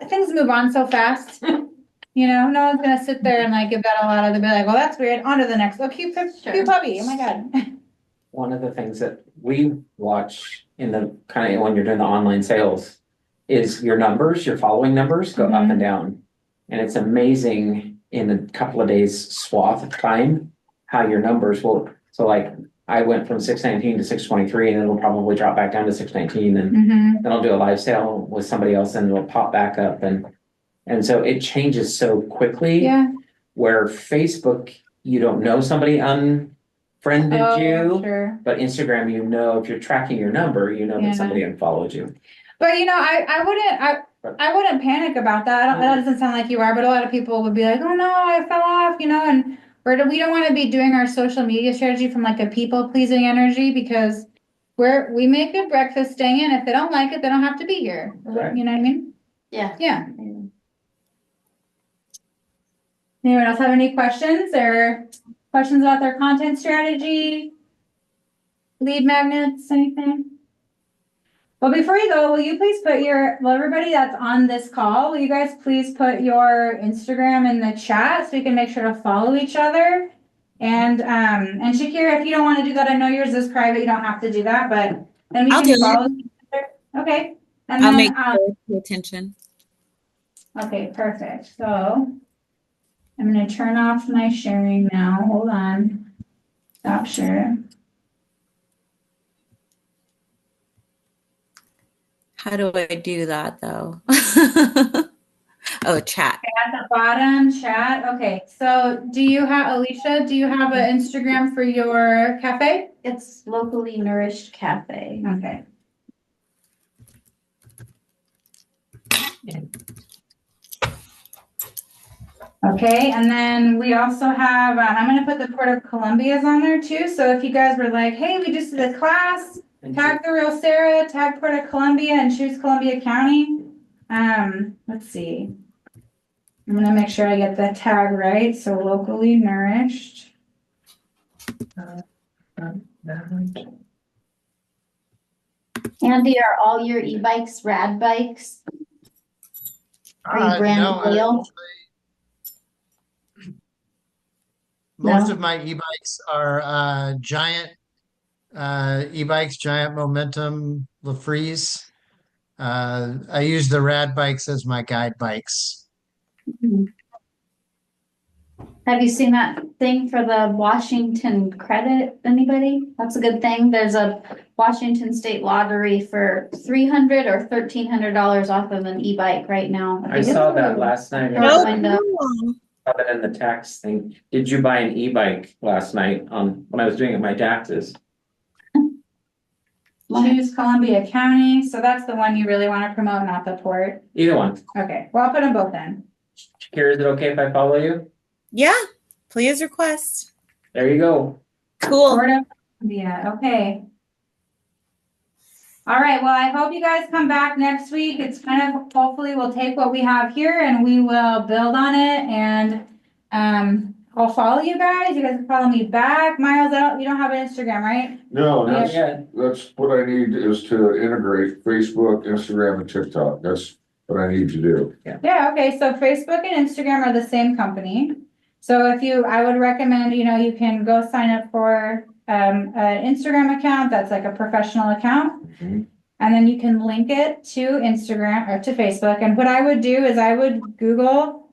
things move on so fast. No one's gonna sit there and like give that a lot of. They'll be like, well, that's weird. On to the next. Oh, cute puppy. Oh my god. One of the things that we watch in the kind of when you're doing the online sales is your numbers, your following numbers go up and down. And it's amazing in a couple of days swath of time how your numbers will. So like I went from 619 to 623 and it'll probably drop back down to 619 and then I'll do a live sale with somebody else and it'll pop back up and so it changes so quickly. Yeah. Where Facebook, you don't know somebody unfriended you, Sure. but Instagram, if you're tracking your number, that somebody unfollowed you. But I wouldn't panic about that. That doesn't sound like you are, but a lot of people would be like, oh no, I fell off, and we don't want to be doing our social media strategy from like a people pleasing energy because we make good breakfast staying in. If they don't like it, they don't have to be here. Right. You know what I mean? Yeah. Yeah. Anyone else have any questions about their content strategy? Lead magnets, anything? Well, before you go, will you please everybody that's on this call, will you guys please put your Instagram in the chat so we can make sure to follow each other? And Shakira, if you don't want to do that, I know yours is private, you don't have to do that, but then we I'll can do it. follow each other. Okay. And I'll then, make sure to pay attention. okay, perfect. So I'm going to turn off my sharing now. Hold on. Stop sharing. How do I do that though? Oh, chat. At the bottom, chat. Okay, so Alicia, do you have an Instagram for your cafe? It's Locally Nourished Cafe. Okay. Okay, and then we also have, I'm gonna put the Port of Columbia's on there too, so if you guys were like, hey, we just did a class, tag the real Sarah, tag Port of Columbia and choose Columbia County. Let's see. I'm gonna make sure I get the tag right, so locally nourished. Andy, are all your e-bikes rad bikes? Are you brand No, loyal? most No? of my e-bikes are giant e-bikes, Giant Momentum LaFreeze. I use the rad bikes as my guide bikes. Have you seen that thing for the Washington credit? Anybody? That's a good thing. There's a Washington State lottery for $300 or $1,300 off of an e-bike right now. I saw that last night. Short Oh, window. cool. Saw that in the tax thing. Did you buy an e-bike last night when I was doing my taxes? Choose Columbia County, so that's the one you really wanna promote, not the port. Either one. Okay, well, I'll put them both in. Kara, is it okay if I follow you? Yeah, please request. There you go. Cool. Port of Columbia, okay. All right, well, I hope you guys come back next week. It's kind of, hopefully we'll take what we have here and we will build on it and, I'll follow you guys. You guys can follow me back. Miles, you don't have an Instagram, right? No, Not that's, yet. that's what I need is to integrate Facebook, Instagram, and TikTok. That's what I need to do. Yeah, okay, so Facebook and Instagram are the same company. So I would recommend, you can go sign up for, an Instagram account that's like a professional account. Mhm. And then you can link it to Instagram or to Facebook. And what I would do is I would Google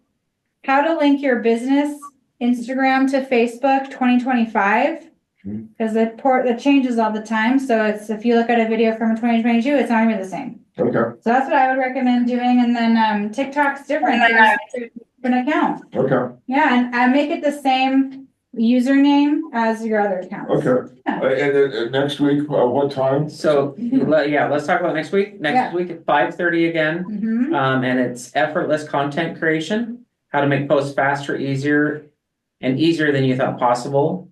how to link your business Instagram to Facebook 2025. Mhm. Because it changes all the time. So if you look at a video from 2022, it's not even the same. Okay, So that's what I would recommend doing. And then TikTok's different. There's different account. okay, Yeah, and make it the same username as your other accounts. okay. Yeah. And then next week, what time? So, let's talk about next week. Yeah. Next week at 5:30 again. Mhm. And it's effortless content creation, how to make posts faster, easier than you thought possible.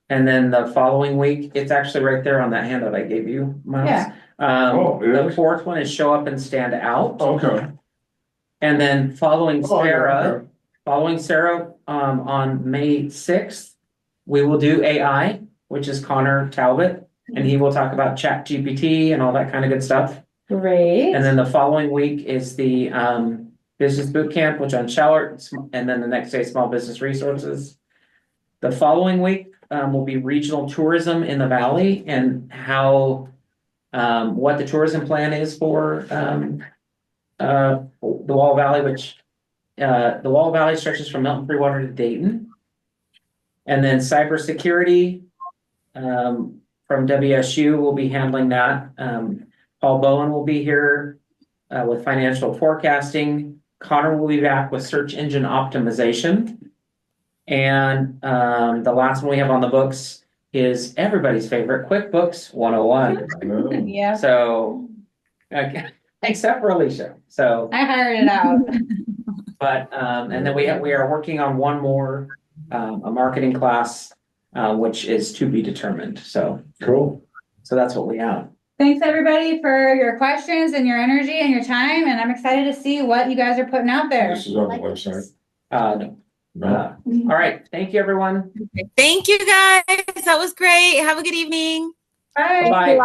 And then the following week, it's actually right there on that handout I gave you, Miles. Yeah. Oh, it The is? fourth one is show up and stand out. Okay. And then following Oh, yeah, Sarah, on May 6th, we will do AI, which is Connor Talbot, and he will talk about Chat GPT and all that kind of good stuff. Great. And then the following week is the business boot camp, which on Shallert, and then the next day, small business resources. The following week will be regional tourism in the valley and how what the tourism plan is for the Wall Valley, which the Wall Valley stretches from Milton Freewater to Dayton. And then cybersecurity from WSU will be handling that. Paul Bowen will be here with financial forecasting. Connor will be back with search engine optimization. And the last one we have on the books is everybody's favorite, QuickBooks 101. Yeah, So, except for Alicia. So, I hired it out. but and then we are working on one more a marketing class, which is to be determined. So Cool. that's what we have. Thanks, everybody, for your questions and your energy and your time, and I'm excited to see what you guys are putting out there. This is on the website. No. No. All right. Thank you, everyone. Thank you guys. That was great. Have a good evening. Bye. Bye.